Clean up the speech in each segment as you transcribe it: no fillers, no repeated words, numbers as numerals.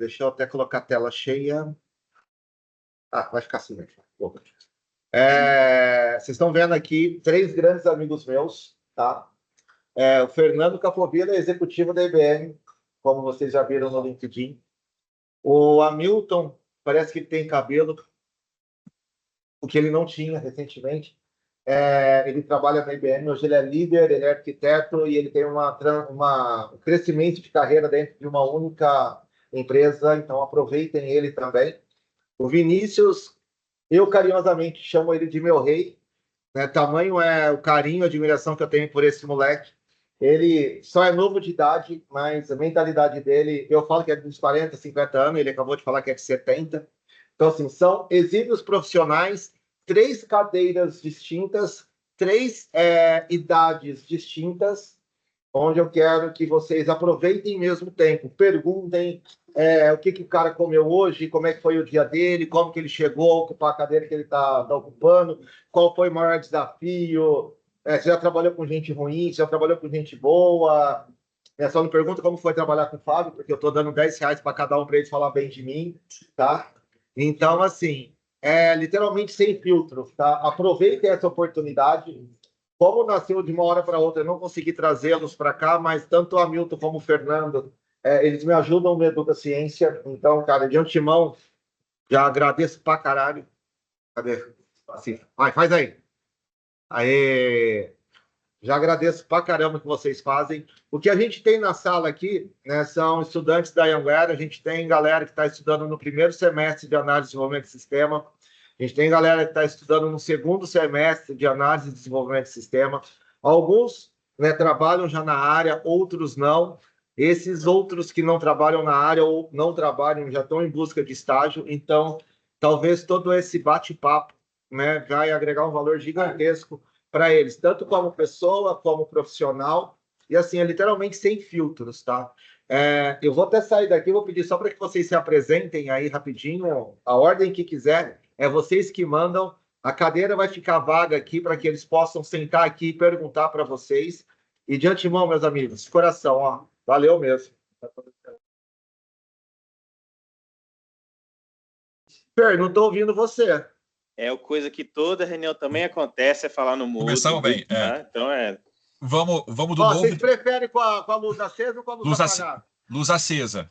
Deixa eu até colocar a tela cheia. Ah, vai ficar assim mesmo. Vocês estão vendo aqui três grandes amigos meus, tá? O Fernando Capovilla, executivo da IBM, como vocês já viram no LinkedIn. O Hamilton, parece que ele tem cabelo, o que ele não tinha recentemente. Ele trabalha na IBM, hoje ele é líder, ele é arquiteto e ele tem um crescimento de carreira dentro de uma única empresa, então aproveitem ele também. O Vinícius, eu carinhosamente chamo ele de meu rei, né? Tamanho é o carinho, a admiração que eu tenho por esse moleque. Ele só é novo de idade, mas a mentalidade dele, eu falo que é dos 40, 50 anos, ele acabou de falar que é de 70. Então, assim, são exímios profissionais, três cadeiras distintas, três idades distintas, onde eu quero que vocês aproveitem mesmo tempo, perguntem o que o cara comeu hoje, como é que foi o dia dele, como que ele chegou a ocupar a cadeira que ele está ocupando, qual foi o maior desafio, você já trabalhou com gente ruim, você já trabalhou com gente boa, só não pergunta como foi trabalhar com o Fábio, porque eu estou dando R$ 10 para cada um para eles falar bem de mim, tá? Então, assim, literalmente sem filtro, tá? Aproveitem essa oportunidade. Como nasceu de uma hora para outra, eu não consegui trazê-los para cá, mas tanto o Hamilton como o Fernando, eles me ajudam no Educa Ciência. Então, cara, de antemão, já agradeço pra caralho. Cadê? Assim, vai, faz aí. Aí, já agradeço pra caramba o que vocês fazem. O que a gente tem na sala aqui, né, são estudantes da Anhanguera, a gente tem galera que está estudando no primeiro semestre de análise e desenvolvimento de sistema, a gente tem galera que está estudando no segundo semestre de análise e desenvolvimento de sistema. Alguns, né, trabalham já na área, outros não. Esses outros que não trabalham na área ou não trabalham já estão em busca de estágio. Então, talvez todo esse bate-papo, né, vai agregar um valor gigantesco para eles, tanto como pessoa, como profissional, e assim, é literalmente sem filtros, tá? Eu vou até sair daqui, vou pedir só para que vocês se apresentem aí rapidinho, a ordem que quiser, é vocês que mandam, a cadeira vai ficar vaga aqui para que eles possam sentar aqui e perguntar para vocês, e de antemão, meus amigos, de coração, ó, valeu mesmo. Fer, não estou ouvindo você. É coisa que toda reunião também acontece, é falar no mudo. Começamos bem, tá? Então Vamos do novo. Vocês preferem com a luz acesa ou com a luz apagada? Luz acesa.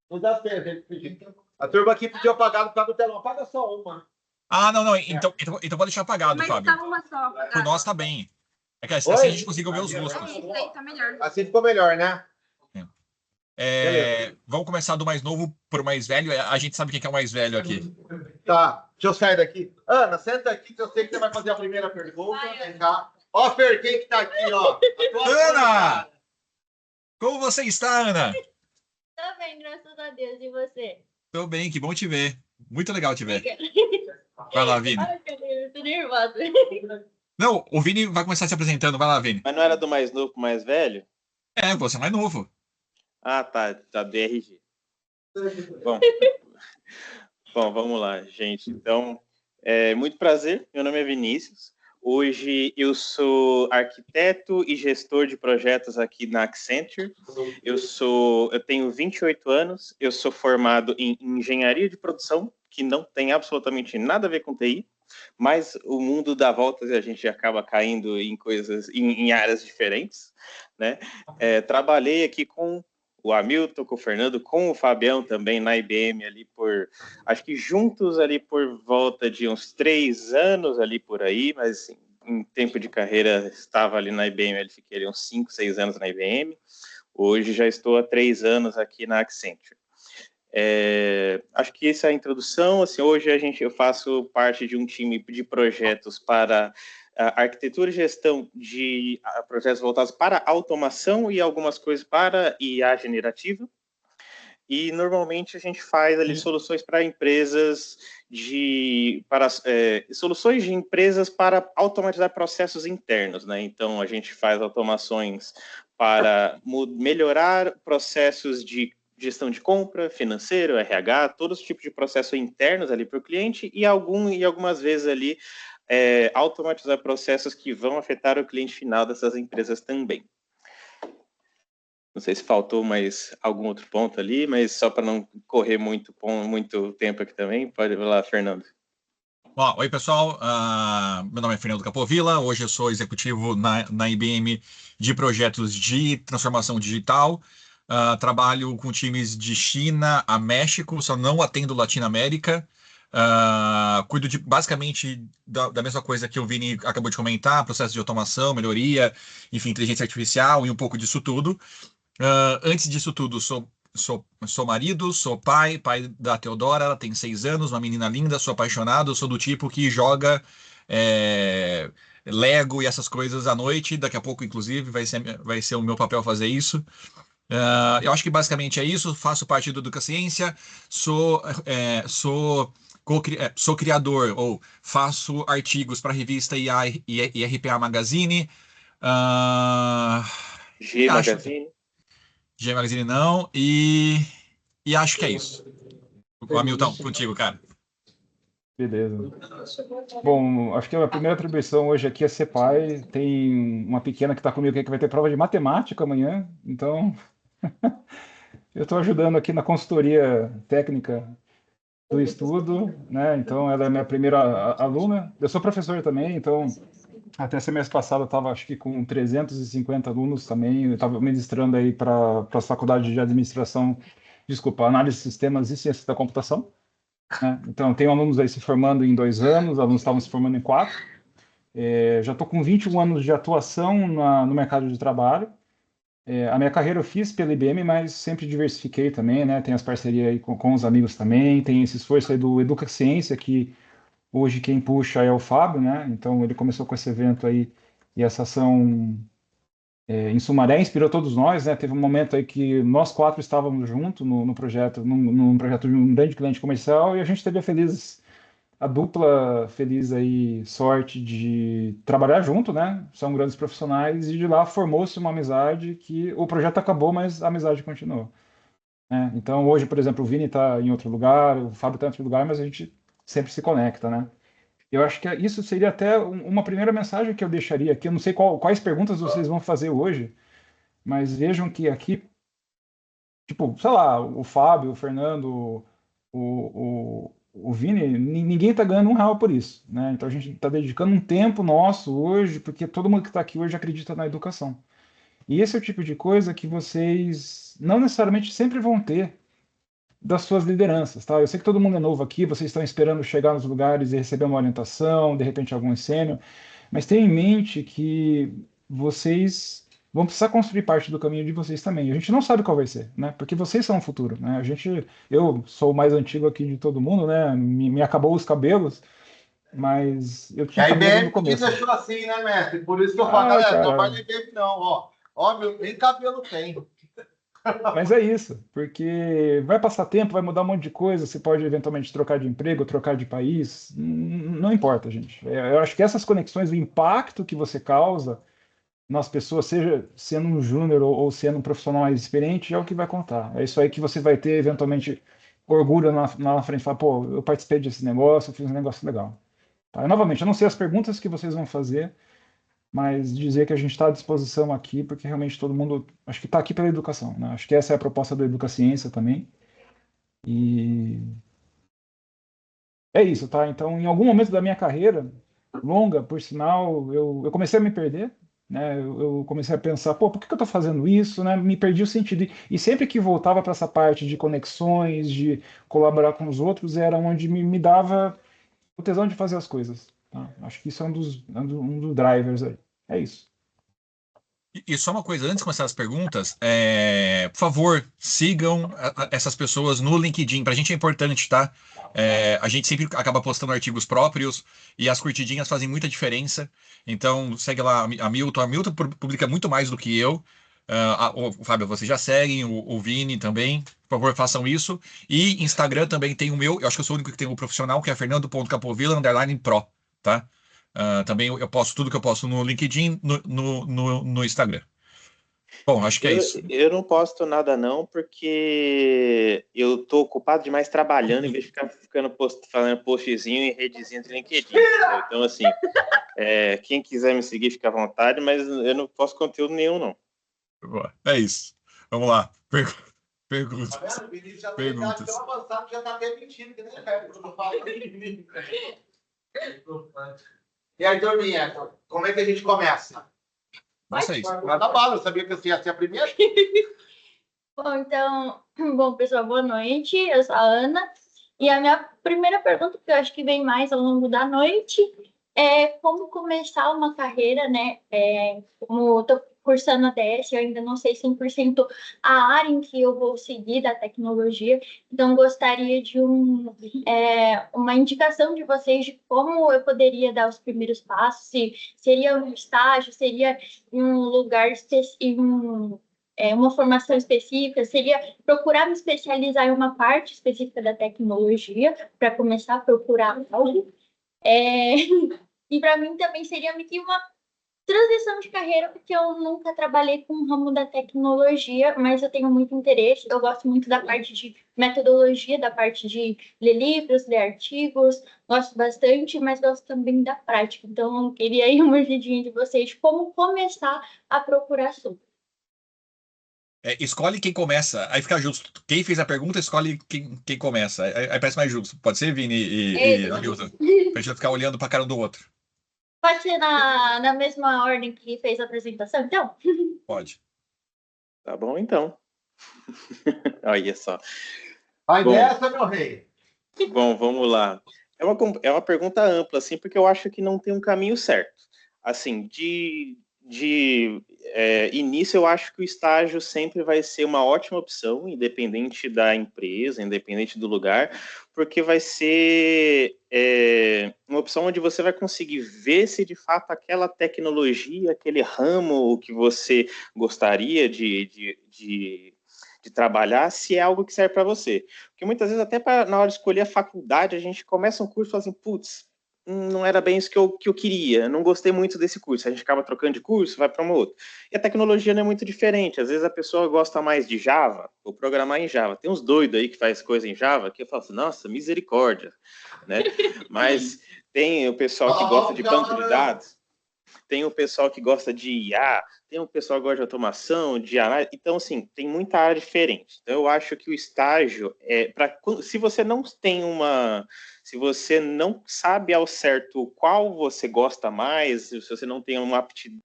Luz acesa, ele pediu. A turma aqui pediu apagado por causa do telão. Apaga só uma. Ah, não. Então pode deixar apagado, mas Fábio. Tá uma só apagada. Por nós tá bem. É que assim a gente consegue ver os rostos. Isso aí tá melhor. Assim ficou melhor, né? Vamos começar do mais novo pro mais velho. A gente sabe quem é o mais velho aqui. Tá, deixa eu sair daqui. Ana, senta aqui que eu sei que você vai fazer a primeira pergunta. Vem cá. Ó, Fer, quem que tá aqui, ó? Ana! Como você está, Ana? Tô bem, graças a Deus. E você? Tô bem, que bom te ver. Muito legal te ver. Vai lá, Vini. Ai, meu Deus, tô nervosa. Não, o Vini vai começar se apresentando. Vai lá, Vini. Mas não era do mais novo pro mais velho? Você é mais novo. Ah, tá DRG. Bom, vamos lá, gente. Então, muito prazer. Meu nome é Vinícius. Hoje eu sou arquiteto e gestor de projetos aqui na Accenture. Eu tenho 28 anos. Eu sou formado em engenharia de produção, que não tem absolutamente nada a ver com TI, mas o mundo dá voltas e a gente acaba caindo em coisas, em áreas diferentes, né? Trabalhei aqui com o Hamilton, com o Fernando, com o Fabião também na IBM ali acho que juntos ali por volta de uns 3 anos ali por aí, mas assim, em tempo de carreira estava ali na IBM, ele fiquei ali uns 5, 6 anos na IBM, hoje já estou há 3 anos aqui na Accenture. Acho que essa é a introdução, assim, hoje eu faço parte de um time de projetos para a arquitetura e gestão de projetos voltados para automação e algumas coisas para IA generativa. E normalmente a gente faz ali soluções para empresas soluções de empresas para automatizar processos internos, né? Então a gente faz automações para melhorar processos de gestão de compra, financeiro, RH, todos os tipos de processos internos ali para o cliente e algumas vezes ali automatizar processos que vão afetar o cliente final dessas empresas também. Não sei se faltou mais algum outro ponto ali, mas só para não correr muito tempo aqui também, pode ir lá, Fernando. Bom, oi, pessoal. Meu nome é Fernando Capovilla. Hoje eu sou executivo na IBM de projetos de transformação digital. Trabalho com times de China a México, só não atendo Latinoamérica. Cuido basicamente da mesma coisa que o Vini acabou de comentar, processo de automação, melhoria, enfim, inteligência artificial e um pouco disso tudo. Antes disso tudo, sou marido, sou pai da Teodora, ela tem 6 anos, uma menina linda, sou apaixonado, sou do tipo que joga Lego e essas coisas à noite, daqui a pouco, inclusive, vai ser o meu papel fazer isso. Eu acho que basicamente é isso, faço parte do Educa Ciência, sou criador, ou faço artigos para a revista IA e RPA Magazine. G Magazine. G Magazine não, e acho que é isso. O Hamilton, contigo, cara. Beleza. Bom, acho que a primeira atribuição hoje aqui é ser pai. Tem uma pequena que está comigo aqui que vai ter prova de matemática amanhã, então eu estou ajudando aqui na consultoria técnica do estudo, né? Então ela é minha primeira aluna. Eu sou professor também, então até semestre passado eu estava acho que com 350 alunos também. Eu estava ministrando aí para as faculdades de administração, desculpa, análise de sistemas e ciência da computação. Então, tenho alunos aí se formando em 2 anos, alunos estavam se formando em 4. Já estou com 21 anos de atuação no mercado de trabalho. A minha carreira eu fiz pela IBM, mas sempre diversifiquei também, né? Tem as parcerias aí com os amigos também, tem esse esforço aí do Educa Ciência, que hoje quem puxa é o Fábio, né? Então, ele começou com esse evento aí e essa ação em Sumaré inspirou todos nós, né? Teve um momento aí que nós 4 estávamos juntos no projeto, num projeto de um grande cliente comercial, e a gente teve a dupla feliz aí sorte de trabalhar junto, né? São grandes profissionais e de lá formou-se uma amizade que o projeto acabou, mas a amizade continuou, né? Então hoje, por exemplo, o Vini está em outro lugar, o Fábio está em outro lugar, mas a gente sempre se conecta, né? Eu acho que isso seria até uma primeira mensagem que eu deixaria aqui. Eu não sei quais perguntas vocês vão fazer hoje, mas vejam que aqui, tipo, sei lá, o Fábio, o Fernando, o Vini, ninguém está ganhando R$1 por isso, né? Então a gente está dedicando um tempo nosso hoje, porque todo mundo que está aqui hoje acredita na educação. E esse é o tipo de coisa que vocês não necessariamente sempre vão ter das suas lideranças, tá? Eu sei que todo mundo é novo aqui, vocês estão esperando chegar nos lugares e receber uma orientação, de repente algum sênior, mas tenha em mente que vocês vão precisar construir parte do caminho de vocês também. A gente não sabe qual vai ser, né? Porque vocês são o futuro, né? Eu sou o mais antigo aqui de todo mundo, né? Me acabou os cabelos, mas eu tinha A cabelo no IBM que começo. deixou assim, né, mestre? Por isso que eu falo, galera, não vai na IBM não, ó. Ó, nem cabelo tem. Mas é isso, porque vai passar tempo, vai mudar um monte de coisa, você pode eventualmente trocar de emprego, trocar de país, não importa, gente. Eu acho que essas conexões, o impacto que você causa nas pessoas, seja sendo um júnior ou sendo um profissional mais experiente, é o que vai contar. É isso aí que você vai ter, eventualmente, orgulho na frente, falar, pô, eu participei desse negócio, eu fiz um negócio legal. Tá? E, novamente, eu não sei as perguntas que vocês vão fazer, mas dizer que a gente está à disposição aqui, porque realmente todo mundo, acho que está aqui pela educação, né? Acho que essa é a proposta do Educa Ciência também. E é isso, tá? Então, em algum momento da minha carreira, longa, por sinal, eu comecei a me perder, né? Eu comecei a pensar, pô, por que eu estou fazendo isso, né? Me perdi o sentido. E sempre que voltava para essa parte de conexões, de colaborar com os outros, era onde me dava o tesão de fazer as coisas, tá? Acho que isso é um dos drivers aí. É isso. E só uma coisa, antes de começar as perguntas, por favor, sigam essas pessoas no LinkedIn. Para a gente é importante, tá? A gente sempre acaba postando artigos próprios e as curtidinhas fazem muita diferença. Então, segue lá a Milton. A Milton publica muito mais do que eu. O Fábio, vocês já seguem, o Vini também. Por favor, façam isso. E Instagram também tem o meu, eu acho que eu sou o único que tem o profissional, que é fernando.capovilla_pro, tá? Também eu posto tudo que eu posto no LinkedIn, no Instagram. Bom, acho que é isso. Eu não posto nada não, porque eu tô ocupado demais trabalhando, em vez de ficar fazendo postzinho em redezinha de LinkedIn. Entendeu? Então, assim, quem quiser me seguir, fica à vontade, mas eu não posto conteúdo nenhum, não. Boa, é isso. Vamos lá. Perguntas. Tá vendo? O Vinícius já tá Perguntas. tão avançado, já tá até mentindo, que nem é, quando eu falo. E aí, turminha, como é que a gente começa? Vocês. Nada bala, eu sabia que você ia ser a primeira. Bom, então, bom, pessoal, boa noite. Eu sou a Ana. E a minha primeira pergunta, que eu acho que vem mais ao longo da noite, é como começar uma carreira, né? Como eu tô cursando a DS, eu ainda não sei 100% a área em que eu vou seguir da tecnologia, então gostaria de uma indicação de vocês de como eu poderia dar os primeiros passos, se seria um estágio, seria em um lugar uma formação específica, seria procurar me especializar em uma parte específica da tecnologia para começar a procurar algo. E para mim também seria meio que uma transição de carreira, porque eu nunca trabalhei com o ramo da tecnologia, mas eu tenho muito interesse. Eu gosto muito da parte de metodologia, da parte de ler livros, ler artigos, gosto bastante, mas gosto também da prática. Então, eu queria aí uma ajudinha de vocês de como começar a procurar sobre. Escolhe quem começa, aí fica justo. Quem fez a pergunta, escolhe quem começa. Aí parece mais justo. Pode ser, Vini e Hamilton? Pra gente não ficar olhando pra cara um do outro. Pode ser na mesma ordem que fez a apresentação, então? Pode. Tá bom, então. Olha só. Vai Bom. dessa, meu rei. Bom, vamos lá. É uma pergunta ampla, assim, porque eu acho que não tem um caminho certo. Assim, de início, eu acho que o estágio sempre vai ser uma ótima opção, independente da empresa, independente do lugar, porque vai ser uma opção onde você vai conseguir ver se de fato aquela tecnologia, aquele ramo que você gostaria de trabalhar, se é algo que serve para você. Porque muitas vezes, até na hora de escolher a faculdade, a gente começa um curso e fala assim, putz, não era bem isso que eu queria, não gostei muito desse curso. A gente acaba trocando de curso, vai para uma outra. E a tecnologia não é muito diferente. Às vezes a pessoa gosta mais de Java, ou programar em Java. Tem uns doidos aí que faz coisa em Java, que eu falo assim, nossa, misericórdia, né? Mas tem o pessoal que gosta de banco de dados, tem o pessoal que gosta de IA, tem o pessoal que gosta de automação, de análise. Então, assim, tem muita área diferente. Então, eu acho que o estágio se você não tem se você não sabe ao certo qual você gosta mais, se você não tem uma aptidão.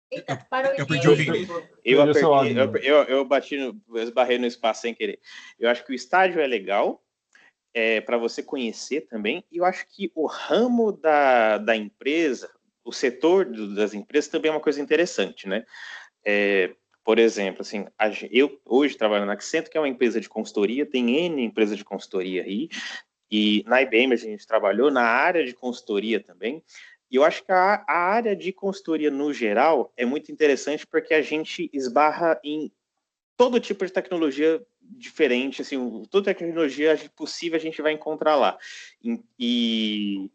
Eita, parou Eu de perdi o Vini. Eu esbarrei no espaço sem querer. Eu acho que o estágio é legal, para você conhecer também, e eu acho que o ramo da empresa, o setor das empresas também é uma coisa interessante, né? Por exemplo, assim, eu hoje trabalho na Accenture, que é uma empresa de consultoria, tem N empresa de consultoria aí, e na IBM a gente trabalhou na área de consultoria também, e eu acho que a área de consultoria no geral é muito interessante porque a gente esbarra em todo tipo de tecnologia diferente, assim, toda tecnologia possível a gente vai encontrar lá. E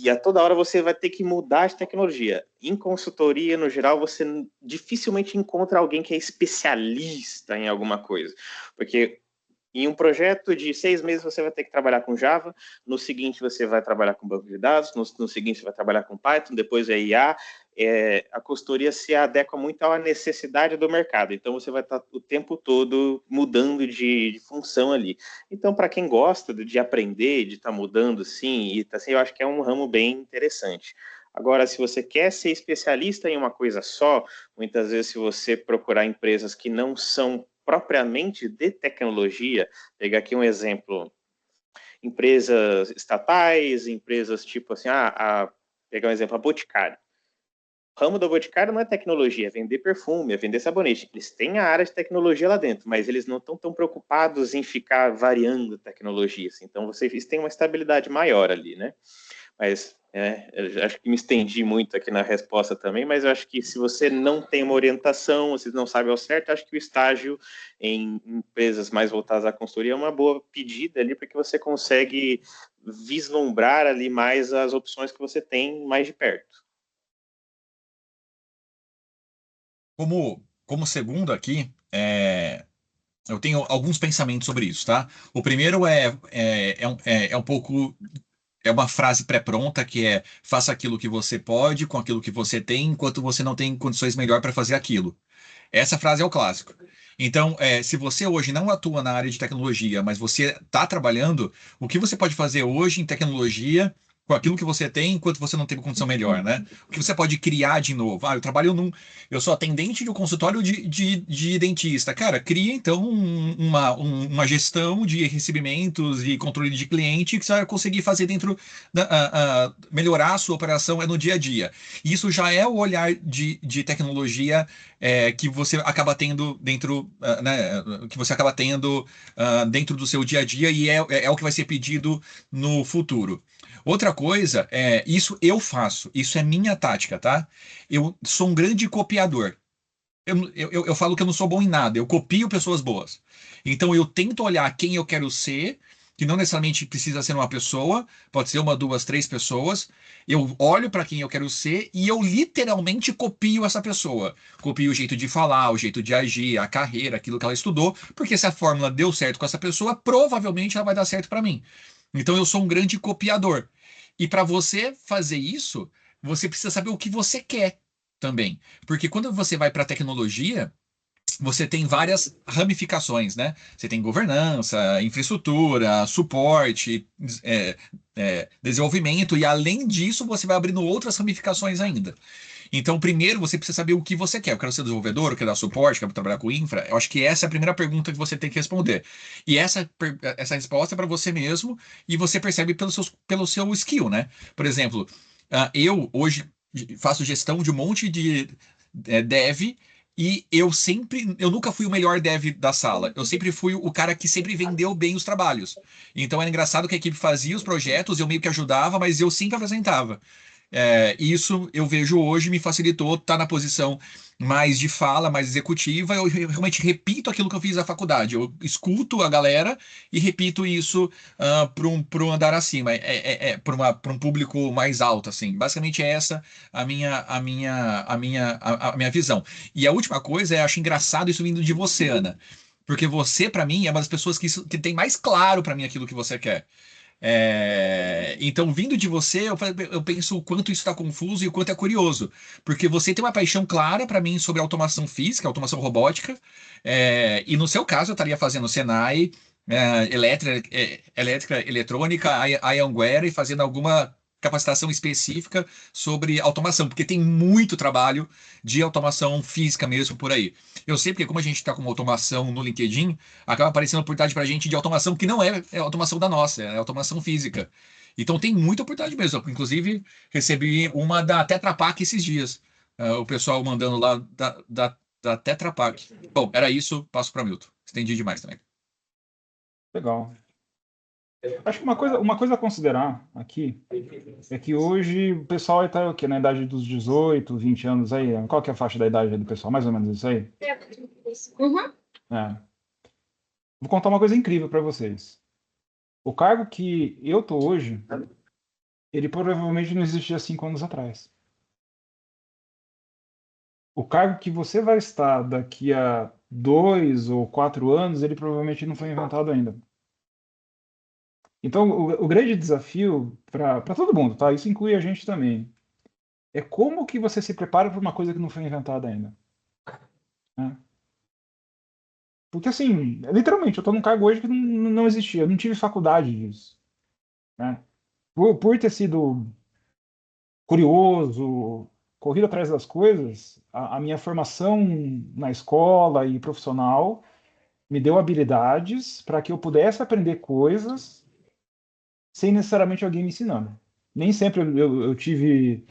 a toda hora você vai ter que mudar de tecnologia. Em consultoria, no geral, você dificilmente encontra alguém que é especialista em alguma coisa. Porque em um projeto de 6 meses você vai ter que trabalhar com Java, no seguinte você vai trabalhar com banco de dados, no seguinte você vai trabalhar com Python, depois é IA. A consultoria se adequa muito à necessidade do mercado, então você vai estar o tempo todo mudando de função ali. Então, para quem gosta de aprender, de estar mudando, sim, assim, eu acho que é um ramo bem interessante. Agora, se você quer ser especialista em uma coisa só, muitas vezes se você procurar empresas que não são propriamente de tecnologia, pegar aqui um exemplo, empresas estatais, empresas tipo assim, pegar um exemplo, a Boticário. O ramo da Boticário não é tecnologia, é vender perfume, é vender sabonete. Eles têm a área de tecnologia lá dentro, mas eles não estão tão preocupados em ficar variando tecnologias. Então, vocês têm uma estabilidade maior ali, né? Mas eu acho que me estendi muito aqui na resposta também, mas eu acho que se você não tem uma orientação, você não sabe ao certo, acho que o estágio em empresas mais voltadas à consultoria é uma boa pedida ali, porque você consegue vislumbrar ali mais as opções que você tem mais de perto. Como segundo aqui, eu tenho alguns pensamentos sobre isso, tá? O primeiro é um pouco. É uma frase pré-pronta que é: faça aquilo que você pode com aquilo que você tem, enquanto você não tem condições melhor para fazer aquilo. Essa frase é o clássico. Então, se você hoje não atua na área de tecnologia, mas você está trabalhando, o que você pode fazer hoje em tecnologia com aquilo que você tem, enquanto você não tem uma condição melhor, né? O que você pode criar de novo? Eu sou atendente de um consultório de dentista. Cara, cria então uma gestão de recebimentos e controle de cliente que você vai conseguir fazer dentro melhorar a sua operação no dia a dia. Isso já é o olhar de tecnologia que você acaba tendo dentro, né, que você acaba tendo dentro do seu dia a dia e é o que vai ser pedido no futuro. Outra coisa isso eu faço, isso é minha tática, tá? Eu sou um grande copiador. Eu falo que eu não sou bom em nada, eu copio pessoas boas. Então eu tento olhar quem eu quero ser, que não necessariamente precisa ser uma pessoa, pode ser uma, duas, três pessoas. Eu olho para quem eu quero ser e eu literalmente copio essa pessoa. Copio o jeito de falar, o jeito de agir, a carreira, aquilo que ela estudou, porque se a fórmula deu certo com essa pessoa, provavelmente ela vai dar certo para mim. Então eu sou um grande copiador. E para você fazer isso, você precisa saber o que você quer também. Porque quando você vai para a tecnologia, você tem várias ramificações, né? Você tem governança, infraestrutura, suporte, desenvolvimento, e além disso, você vai abrindo outras ramificações ainda. Então, primeiro, você precisa saber o que você quer. Eu quero ser desenvolvedor, eu quero dar suporte, quero trabalhar com infra. Eu acho que essa é a primeira pergunta que você tem que responder. E essa resposta é para você mesmo, e você percebe pelo seu skill, né? Por exemplo, eu hoje faço gestão de um monte de dev, e eu nunca fui o melhor dev da sala. Eu sempre fui o cara que sempre vendeu bem os trabalhos. Então era engraçado que a equipe fazia os projetos, eu meio que ajudava, mas eu sempre apresentava. Isso eu vejo hoje me facilitou estar na posição mais de fala, mais executiva. Eu realmente repito aquilo que eu fiz na faculdade. Eu escuto a galera e repito isso para um andar acima, para um público mais alto, assim. Basicamente é essa a minha visão. E a última coisa acho engraçado isso vindo de você, Ana. Porque você, para mim, é uma das pessoas que tem mais claro para mim aquilo que você quer. Então, vindo de você, eu penso o quanto isso está confuso e o quanto é curioso, porque você tem uma paixão clara para mim sobre automação física, automação robótica, e no seu caso eu estaria fazendo Senai, elétrica, eletrônica, Ianguera e fazendo alguma capacitação específica sobre automação, porque tem muito trabalho de automação física mesmo por aí. Eu sei porque como a gente está com automação no LinkedIn, acaba aparecendo oportunidade para a gente de automação que não é automação da nossa, é automação física. Então tem muita oportunidade mesmo. Eu, inclusive, recebi uma da Tetra Pak esses dias. O pessoal mandando lá da Tetra Pak. Bom, era isso, passo para Milton. Estendi demais também. Legal. Acho que uma coisa a considerar aqui é que hoje o pessoal está o quê? Na idade dos 18, 20 anos aí. Qual que é a faixa da idade do pessoal? Mais ou menos isso aí? Uhum. Vou contar uma coisa incrível para vocês. O cargo que eu tô hoje, ele provavelmente não existia 5 anos atrás. O cargo que você vai estar daqui a 2 ou 4 anos, ele provavelmente não foi inventado ainda. Então, o grande desafio para todo mundo, tá? Isso inclui a gente também. É como que você se prepara para uma coisa que não foi inventada ainda. Né? Porque, assim, literalmente, eu estou num cargo hoje que não existia. Eu não tive faculdade disso. Né? Por ter sido curioso, corrido atrás das coisas, a minha formação na escola e profissional me deu habilidades para que eu pudesse aprender coisas sem necessariamente alguém me ensinando. Nem sempre eu tive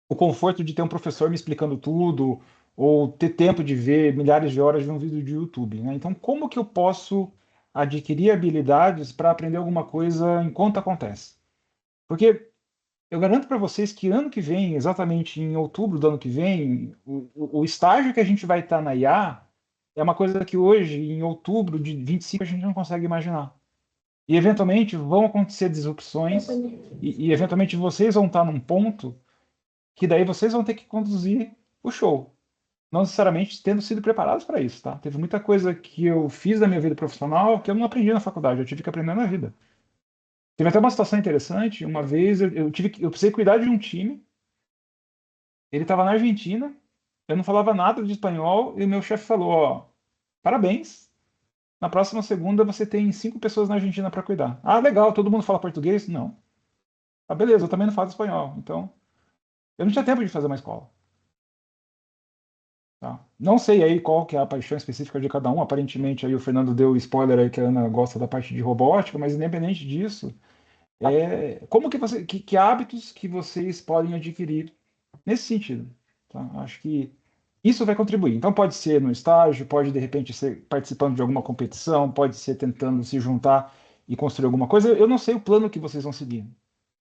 o conforto de ter um professor me explicando tudo, ou ter tempo de ver milhares de horas de um vídeo de YouTube. Né? Então, como que eu posso adquirir habilidades para aprender alguma coisa enquanto acontece? Porque eu garanto para vocês que ano que vem, exatamente em outubro do ano que vem, o estágio que a gente vai estar na IA é uma coisa que hoje, em outubro de 25, a gente não consegue imaginar. E eventualmente vão acontecer disrupções e eventualmente vocês vão estar num ponto que daí vocês vão ter que conduzir o show. Não necessariamente tendo sido preparados para isso, tá? Teve muita coisa que eu fiz na minha vida profissional que eu não aprendi na faculdade, eu tive que aprender na vida. Teve até uma situação interessante, uma vez eu precisei cuidar de um time, ele estava na Argentina, Eu não falava nada de espanhol e o meu chefe falou, ó, parabéns, na próxima segunda você tem 5 pessoas na Argentina para cuidar. Ah, legal, todo mundo fala português? Não. Ah, beleza, eu também não falo espanhol. Então, eu não tinha tempo de fazer uma escola. Tá? Não sei aí qual que é a paixão específica de cada um. Aparentemente aí o Fernando deu spoiler aí que a Ana gosta da parte de robótica, mas independente disso, como que você, que hábitos que vocês podem adquirir nesse sentido? Tá? Acho que isso vai contribuir. Então pode ser no estágio, pode de repente ser participando de alguma competição, pode ser tentando se juntar e construir alguma coisa. Eu não sei o plano que vocês vão seguir.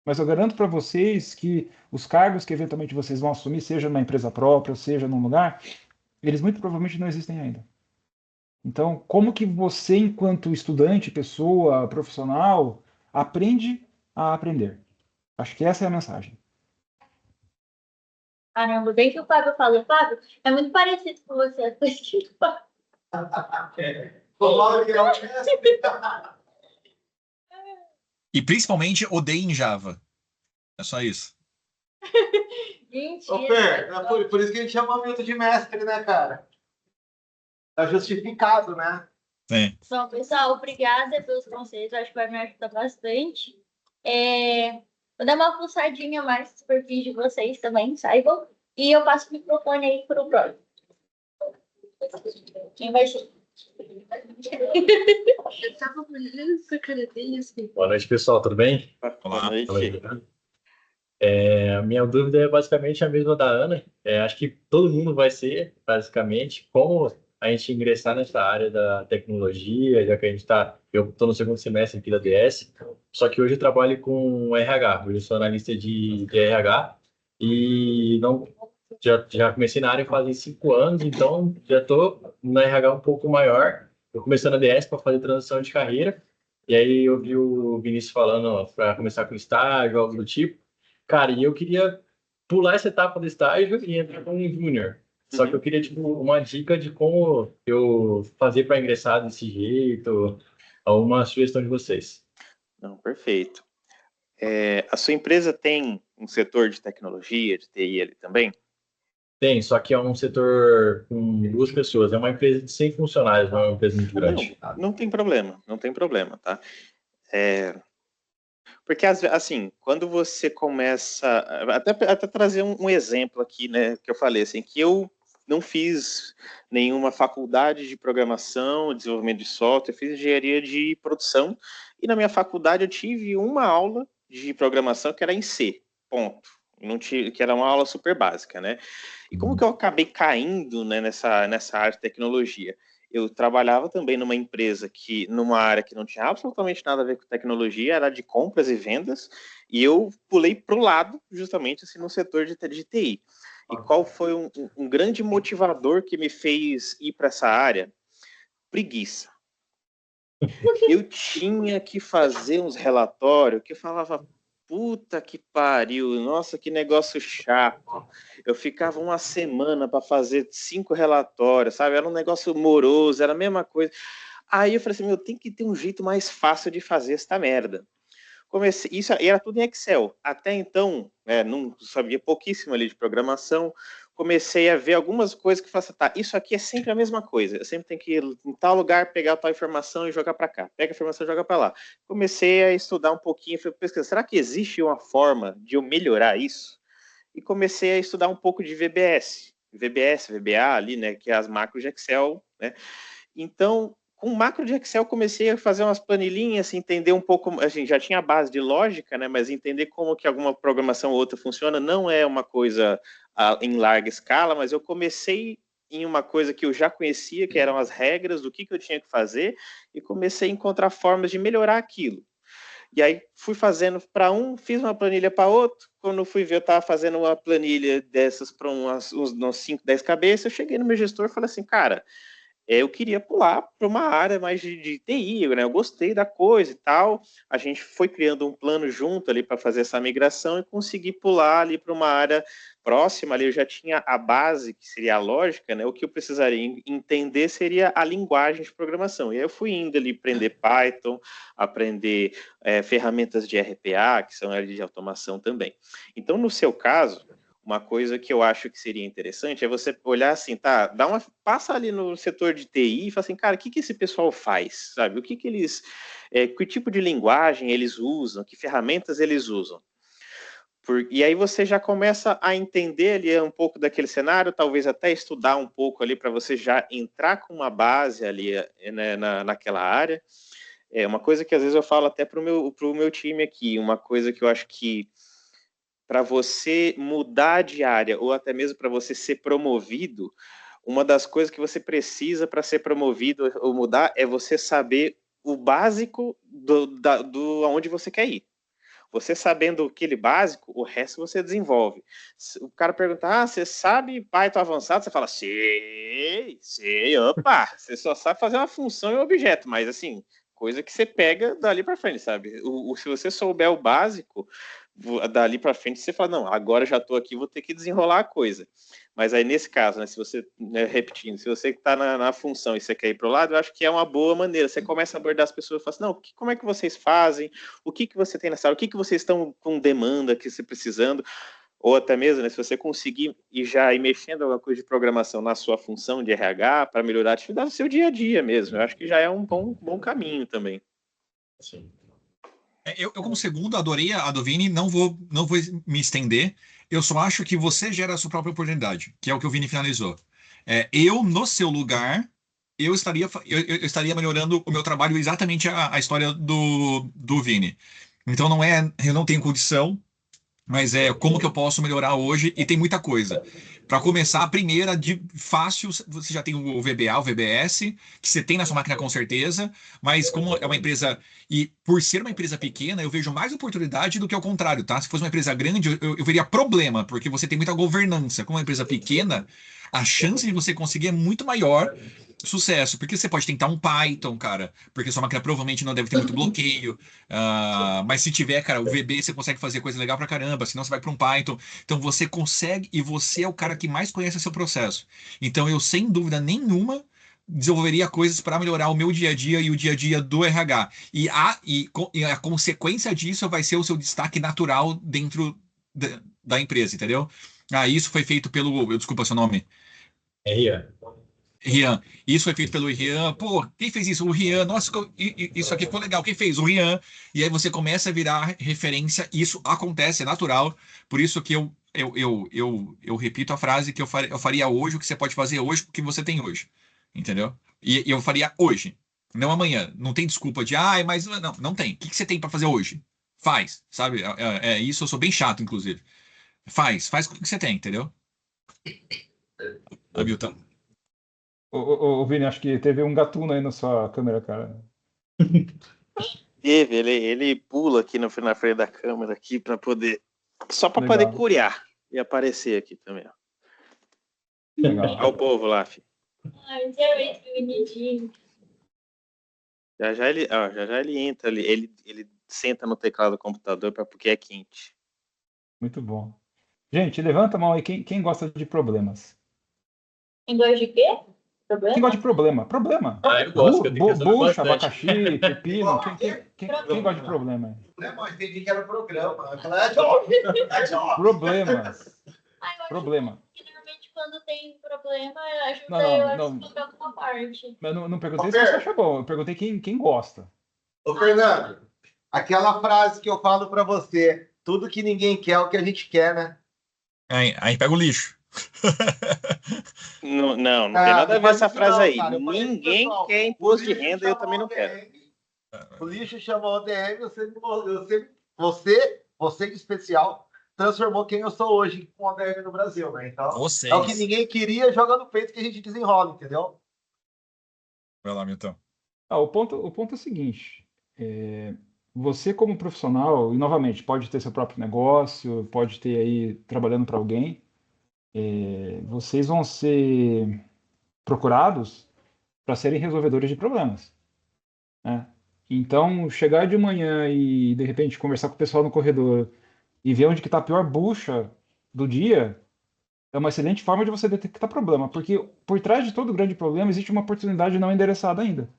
Mas eu garanto para vocês que os cargos que eventualmente vocês vão assumir, seja numa empresa própria, seja num lugar, eles muito provavelmente não existem ainda. Então, como que você, enquanto estudante, pessoa, profissional, aprende a aprender? Acho que essa é a mensagem. Caramba, bem que o Fábio falou. Fábio, é muito parecido com você, a coisa que ele fala. E principalmente odeiem Java. É só isso. Ô, Fer, por isso que a gente chama o Milton de mestre, né, cara? Tá justificado, né? Sim. Bom, pessoal, obrigada pelos conselhos. Acho que vai me ajudar bastante. Vou dar uma fuçadinha mais no perfil de vocês também, saibam. E eu passo o microfone aí para o próximo. Quem vai ser? Eu tava olhando essa cara dele assim. Boa noite, pessoal, tudo bem? Olá. Boa noite. A minha dúvida é basicamente a mesma da Ana. Acho que todo mundo vai ser, basicamente, como a gente ingressar nessa área da tecnologia, já que a gente está. Eu estou no segundo semestre aqui da DS, só que hoje eu trabalho com RH, hoje eu sou analista de RH e não. Já comecei na área fazem 5 anos, então já estou na RH um pouco maior. Eu comecei na DS para fazer transição de carreira, e aí eu vi o Vinícius falando para começar com estágio, algo do tipo. Cara, e eu queria pular essa etapa do estágio e entrar como um júnior. Só que eu queria, tipo, uma dica de como eu fazer para ingressar desse jeito, alguma sugestão de vocês. Não, perfeito. A sua empresa tem um setor de tecnologia, de TI ali também? Tem, só que é um setor com 2 pessoas. É uma empresa de 100 funcionários, não é uma empresa muito grande. Não tem problema, tá? Porque, assim, quando você começa... Até trazer um exemplo aqui, né, que eu falei, assim, que eu não fiz nenhuma faculdade de programação, desenvolvimento de software, eu fiz engenharia de produção, e na minha faculdade eu tive uma aula de programação que era em C, ponto. Não tive, que era uma aula super básica, né? E como que eu acabei caindo, né, nessa área de tecnologia? Eu trabalhava também numa área que não tinha absolutamente nada a ver com tecnologia, era de compras e vendas, e eu pulei para o lado, justamente assim, no setor de TI. E qual foi um grande motivador que me fez ir para essa área? Preguiça. Eu tinha que fazer uns relatórios que eu falava, puta que pariu, nossa, que negócio chato. Eu ficava uma semana para fazer 5 relatórios, sabe? Era um negócio moroso, era a mesma coisa. Aí eu falei assim, tem que ter um jeito mais fácil de fazer essa merda. Isso era tudo em Excel. Até então, não sabia pouquíssimo ali de programação. Comecei a ver algumas coisas que eu falei assim, tá, isso aqui é sempre a mesma coisa. Eu sempre tenho que ir em tal lugar, pegar tal informação e jogar para cá. Pega a informação e joga para lá. Comecei a estudar um pouquinho, fui pesquisar, será que existe uma forma de eu melhorar isso? E comecei a estudar um pouco de VBS, VBA ali, né, que é as macros de Excel, né? Então, com macro de Excel, comecei a fazer umas planilhinhas, entender um pouco, a gente já tinha a base de lógica, né, mas entender como que alguma programação ou outra funciona não é uma coisa em larga escala, mas eu comecei em uma coisa que eu já conhecia, que eram as regras do que eu tinha que fazer, e comecei a encontrar formas de melhorar aquilo. E aí fui fazendo para fiz uma planilha para outro. Quando fui ver, eu estava fazendo uma planilha dessas para uns 5, 10 cabeças. Eu cheguei no meu gestor e falei assim, cara, eu queria pular para uma área mais de TI, né? Eu gostei da coisa e tal. A gente foi criando um plano junto ali para fazer essa migração e consegui pular ali para uma área próxima. Ali eu já tinha a base, que seria a lógica, né? O que eu precisaria entender seria a linguagem de programação. E aí eu fui indo ali aprender Python, aprender ferramentas de RPA, que são áreas de automação também. Então, no seu caso, uma coisa que eu acho que seria interessante é você olhar assim, tá, passa ali no setor de TI e fala assim, cara, o que esse pessoal faz, sabe? O que eles, que tipo de linguagem eles usam, que ferramentas eles usam? E aí você já começa a entender ali um pouco daquele cenário, talvez até estudar um pouco ali para você já entrar com uma base ali, né, naquela área. É uma coisa que às vezes eu falo até para o meu time aqui, uma coisa que eu acho que para você mudar de área ou até mesmo para você ser promovido, uma das coisas que você precisa para ser promovido ou mudar é você saber o básico do aonde você quer ir. Você sabendo aquele básico, o resto você desenvolve. O cara pergunta, você sabe Python avançado? Você fala, sei, opa, você só sabe fazer uma função e um objeto, mas assim, coisa que você pega dali para frente, sabe? Se você souber o básico, dali para frente você fala, não, agora já estou aqui, vou ter que desenrolar a coisa. Mas aí nesse caso, né, se você, né, repetindo, se você está na função e você quer ir para o lado, eu acho que é uma boa maneira. Você começa a abordar as pessoas e fala assim, não, como é que vocês fazem? O que você tem nessa área? O que vocês estão com demanda, que você precisando? Ou até mesmo, né, se você conseguir ir mexendo alguma coisa de programação na sua função de RH para melhorar a atividade do seu dia a dia mesmo. Eu acho que já é um bom caminho também. Sim. Eu, como segundo, adorei a do Vini, não vou me estender. Eu só acho que você gera a sua própria oportunidade, que é o que o Vini finalizou. Eu, no seu lugar, eu estaria melhorando o meu trabalho exatamente a história do Vini. Então, eu não tenho condição, mas como que eu posso melhorar hoje? E tem muita coisa. Para começar, a primeira, de fácil, você já tem o VBA, o VBS, que você tem na sua máquina com certeza, mas como é uma empresa, e por ser uma empresa pequena, eu vejo mais oportunidade do que ao contrário, tá? Se fosse uma empresa grande, eu veria problema, porque você tem muita governança. Como uma empresa pequena, a chance de você conseguir é muito maior sucesso, porque você pode tentar um Python, cara, porque sua máquina provavelmente não deve ter muito bloqueio. Mas se tiver, cara, o VB você consegue fazer coisa legal pra caramba, senão você vai para um Python. Então você consegue e você é o cara que mais conhece o seu processo. Então eu, sem dúvida nenhuma, desenvolveria coisas para melhorar o meu dia a dia e o dia a dia do RH. E a consequência disso vai ser o seu destaque natural dentro da empresa, entendeu? Isso foi feito desculpa seu nome. Ian. Rian. Isso foi feito pelo Rian. Pô, quem fez isso? O Rian. Nossa, isso aqui ficou legal. Quem fez? O Rian. E aí você começa a virar referência. Isso acontece, é natural. Por isso que eu repito a frase que eu faria hoje o que você pode fazer hoje com o que você tem hoje. Entendeu? E eu faria hoje, não amanhã. Não tem desculpa de, mas não tem. O que você tem para fazer hoje? Faz, sabe? Isso, eu sou bem chato, inclusive. Faz com o que você tem, entendeu? Hamilton. Ô, Vini, acho que teve um gatuno aí na sua câmera, cara. Teve, ele pula aqui na frente da câmera aqui para poder, só para Legal. poder curiar e aparecer aqui também. Ó. Legal. Olha o povo lá, filho. Ai, é muito bonitinho. Já ele entra ali, ele senta no teclado do computador porque é quente. Muito bom. Gente, levanta a mão aí quem gosta de problemas. Quem gosta de quê? Problema? Quem gosta de problema? Problema. Eu gosto, que eu tenho que resolver Bucha, bastante. abacaxi, pepino. Quem gosta de problema? Não, entendi que era programa. Problemas. Ai, eu acho Problema. que normalmente quando tem problema, ajuda Não. a explicar alguma parte. Mas não perguntei se você acha bom. Eu perguntei quem gosta. Ô, Fernando, aquela frase que eu falo para você, tudo que ninguém quer é o que a gente quer, né? Aí pega o lixo. Não tem nada a ver essa frase aí. Cara, Ninguém quer imposto de renda e eu também não quero. O lixo chamou o DM, você em especial, transformou quem eu sou hoje com o DM no Brasil, né? Então, Vocês. é o que ninguém queria, joga no peito que a gente desenrola, entendeu? Vai lá, Milton. O ponto é o seguinte. Você como profissional, e novamente, pode ter seu próprio negócio, pode ter aí trabalhando para alguém, vocês vão ser procurados para serem resolvedores de problemas, né? Então, chegar de manhã e, de repente, conversar com o pessoal no corredor e ver onde que está a pior bucha do dia é uma excelente forma de você detectar problema, porque por trás de todo grande problema existe uma oportunidade não endereçada ainda,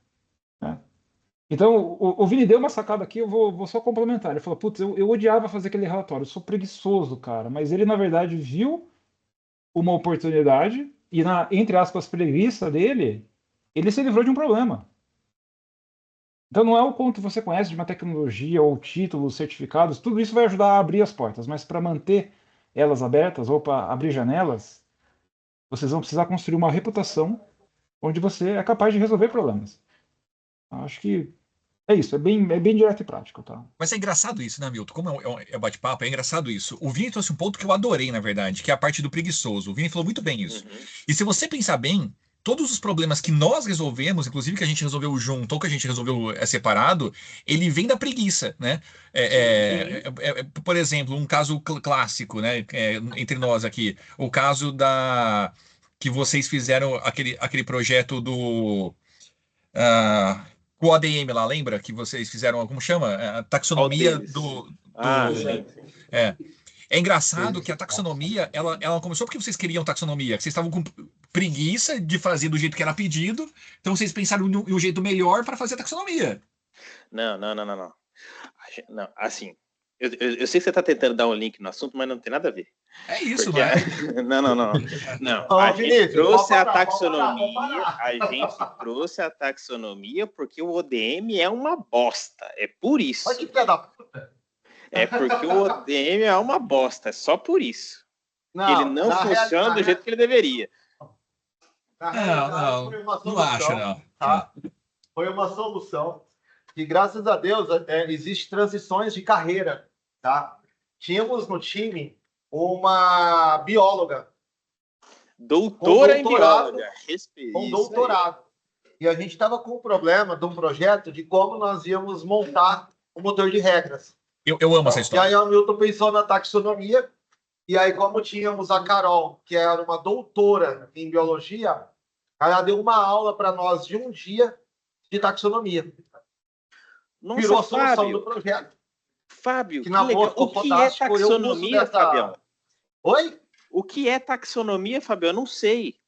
né? Então, o Vini deu uma sacada aqui, eu vou só complementar. Ele falou, putz, eu odiava fazer aquele relatório, eu sou preguiçoso, cara. Mas ele, na verdade, viu uma oportunidade e, entre aspas, preguiça dele, ele se livrou de um problema. Então, não é o quanto você conhece de uma tecnologia ou títulos, certificados, tudo isso vai ajudar a abrir as portas, mas para manter elas abertas ou para abrir janelas, vocês vão precisar construir uma reputação onde você é capaz de resolver problemas. Acho que é isso, é bem direto e prático, tá? Mas é engraçado isso, né, Milton? Como é bate-papo, é engraçado isso. O Vini trouxe um ponto que eu adorei, na verdade, que é a parte do preguiçoso. O Vini falou muito bem isso. E se você pensar bem, todos os problemas que nós resolvemos, inclusive que a gente resolveu junto ou que a gente resolveu separado, ele vem da preguiça, né? Por exemplo, um caso clássico, né, entre nós aqui, o caso da que vocês fizeram aquele projeto do o ODM lá, lembra? Que vocês fizeram, como chama? A taxonomia Sim. É engraçado que a taxonomia, ela começou porque vocês queriam taxonomia, que vocês estavam com preguiça de fazer do jeito que era pedido, então vocês pensaram em um jeito melhor para fazer a taxonomia. Não. Não, assim, eu sei que você está tentando dar um link no assunto, mas não tem nada a ver. É isso, porque não é? Não, Ô, a Vinícius, gente trouxe a pode taxonomia, parar. a gente trouxe a taxonomia porque o ODM é uma bosta, é por isso. Olha que filha da puta. É porque o ODM é uma bosta, é só por isso. Ele não na funciona do jeito que ele deveria. Na realidade, foi uma Não acho, solução, não. tá? Foi uma solução que, graças a Deus, existe transições de carreira, tá? Tínhamos no time uma bióloga. Doutora em doutorado, bióloga, respeito. Com doutorado. E a gente estava com um problema de um projeto de como nós íamos montar o motor de regras. Eu amo essa E história. aí o Milton pensou na taxonomia, e aí como tínhamos a Carol, que era uma doutora em biologia, ela deu uma aula para nós de um dia de taxonomia. Nossa, Virou a solução Fábio, do projeto. Fábio, Que que na legal. boa ficou O que é fantástico. Eu uso taxonomia, dessa- Fabião? Oi? O que é taxonomia, Fabião? Eu não sei.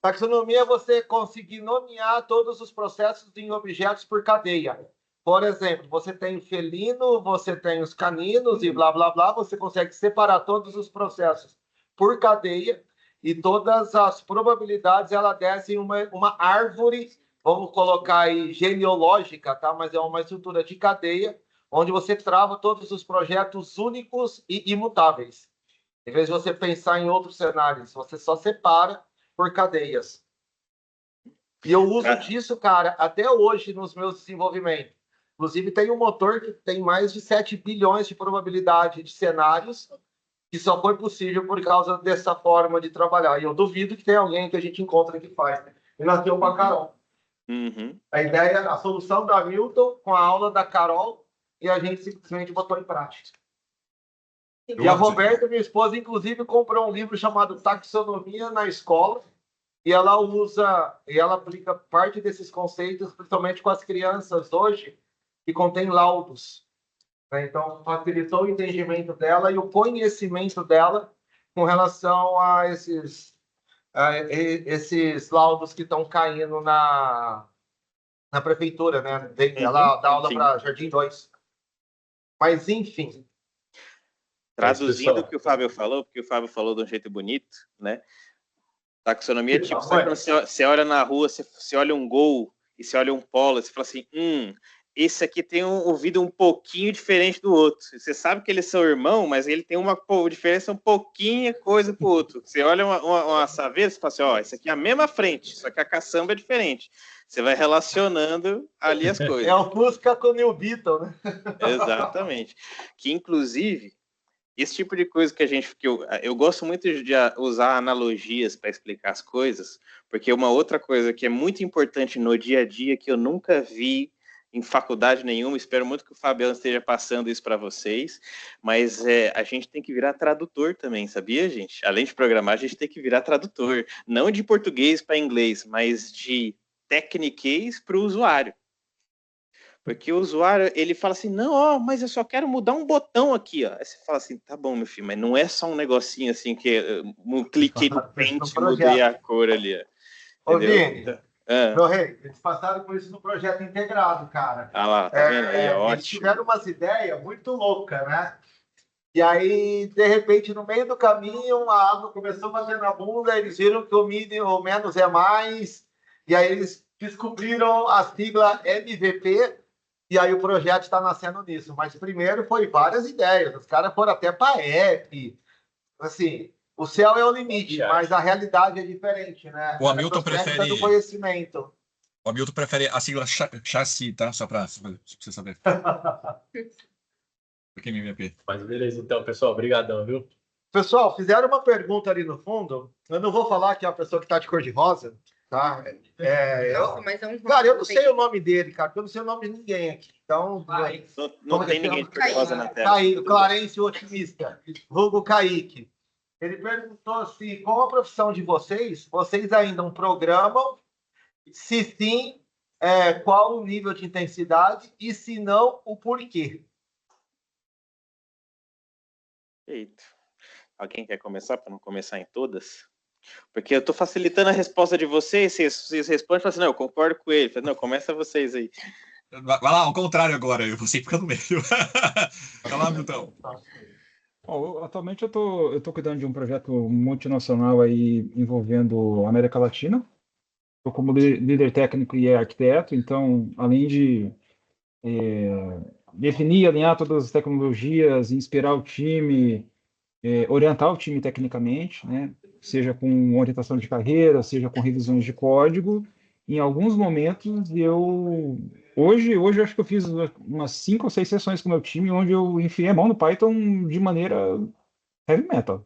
Taxonomia é você conseguir nomear todos os processos em objetos por cadeia. Por exemplo, você tem felino, você tem os caninos e blá, blá, blá. Você consegue separar todos os processos por cadeia e todas as probabilidades, ela desce em uma árvore, vamos colocar aí genealógica, tá? Mas é uma estrutura de cadeia, onde você trava todos os projetos únicos e imutáveis. Em vez de você pensar em outros cenários, você só separa por cadeias. E eu uso disso, cara, até hoje nos meus desenvolvimentos. Inclusive, tem um motor que tem mais de 7 bilhões de probabilidade de cenários, que só foi possível por causa dessa forma de trabalhar. E eu duvido que tenha alguém que a gente encontra que faz. E nasceu com a Carol. A ideia, a solução da Milton com a aula da Carol, e a gente simplesmente botou em prática. E a Roberta, minha esposa, inclusive, comprou um livro chamado Taxonomia na Escola, e ela usa, e ela aplica parte desses conceitos, principalmente com as crianças hoje, que contém laudos. Né? Então, facilitou o entendimento dela e o conhecimento dela com relação a esses laudos que estão caindo na prefeitura, né? Ela dá aula para Jardim 2. Mas, enfim. Traduzindo o que o Fábio falou, porque o Fábio falou de um jeito bonito, né? Taxonomia é tipo, sabe quando você olha na rua, você olha um Gol e você olha um Polo, você fala assim, esse aqui tem um ouvido um pouquinho diferente do outro. Você sabe que eles são irmãos, mas ele tem uma diferença um pouquinho coisa pro outro. Você olha uma saveira, você fala assim, ó, esse aqui é a mesma frente, só que a caçamba é diferente. Você vai relacionando ali as coisas. É o Fusca com o New Beetle, né? Exatamente. Que, inclusive, esse tipo de coisa que eu gosto muito de usar analogias para explicar as coisas, porque uma outra coisa que é muito importante no dia a dia, que eu nunca vi em faculdade nenhuma, espero muito que o Fabiano esteja passando isso para vocês, mas a gente tem que virar tradutor também, sabia, gente? Além de programar, a gente tem que virar tradutor, não de português para inglês, mas de tecniquez para o usuário. Porque o usuário, ele fala assim, não, mas eu só quero mudar um botão aqui, ó. Aí você fala assim, tá bom, meu filho, mas não é só um negocinho assim, que um clique no pente, mudei a cor ali, ó. Ô, Vini, Meu rei, eles passaram por isso no projeto integrado, cara. Ah lá, tá vendo aí? Eles Ótimo. tiveram umas ideias muito loucas, né? E aí, de repente, no meio do caminho, a água começou a bater na bunda, eles viram que o menos é mais, e aí eles descobriram a sigla MVP, e aí o projeto está nascendo nisso. Mas primeiro foi várias ideias, os caras foram até para a app, assim, o céu é o limite, mas a realidade é diferente, né? O Hamilton Essa técnica prefere- do conhecimento. O Hamilton prefere a sigla chassi, tá? Só para você saber. Porque MVP. Mas beleza, então, pessoal, obrigadão, viu? Pessoal, fizeram uma pergunta ali no fundo. Eu não vou falar que é a pessoa que está de cor de rosa, tá? Mas é um Cara, eu não sei o nome dele, cara, porque eu não sei o nome de ninguém aqui. Então, Não tem ninguém de cor-de-rosa na tela. Kaique, Clarence Otimista, vulgo Kaique. Ele perguntou se, com a profissão de vocês ainda programam? Se sim, qual o nível de intensidade? E se não, o porquê? Eita. Alguém quer começar para não começar em todas? Porque eu estou facilitando a resposta de vocês. Vocês respondem e falam assim, não, eu concordo com ele. Não, começa vocês aí. Vai lá, ao contrário agora, você fica no meio. Vai lá, Milton. Atualmente eu tô cuidando de um projeto multinacional aí envolvendo a América Latina. Estou como líder técnico e arquiteto, então, além de definir e alinhar todas as tecnologias, inspirar o time, orientar o time tecnicamente, né? Seja com orientação de carreira, seja com revisões de código. Em alguns momentos, hoje eu acho que eu fiz umas 5 ou 6 sessões com o meu time, onde eu enfiei a mão no Python de maneira heavy metal,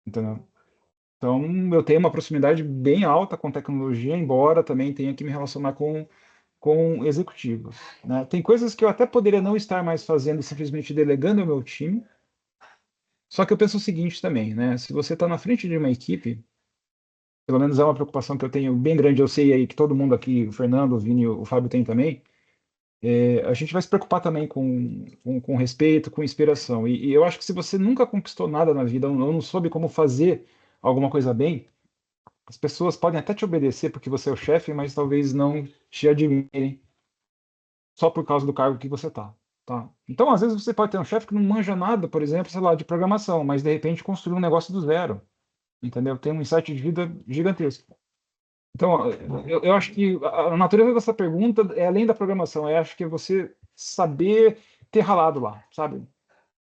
entendeu? Então, eu tenho uma proximidade bem alta com tecnologia, embora também tenha que me relacionar com executivos, né? Tem coisas que eu até poderia não estar mais fazendo, simplesmente delegando ao meu time. Só que eu penso o seguinte também, né? Se você está na frente de uma equipe, pelo menos é uma preocupação que eu tenho bem grande, eu sei aí que todo mundo aqui, o Fernando, o Vini, o Fábio tem também, a gente vai se preocupar também com respeito, com inspiração. E eu acho que se você nunca conquistou nada na vida, ou não soube como fazer alguma coisa bem, as pessoas podem até te obedecer porque você é o chefe, mas talvez não te admirem só por causa do cargo que você tá. Então, às vezes, você pode ter um chefe que não manja nada, por exemplo, sei lá, de programação, mas de repente construiu um negócio do zero, entendeu? Tem um insight de vida gigantesco. Então, eu acho que a natureza dessa pergunta é além da programação, eu acho que é você saber ter ralado lá, sabe?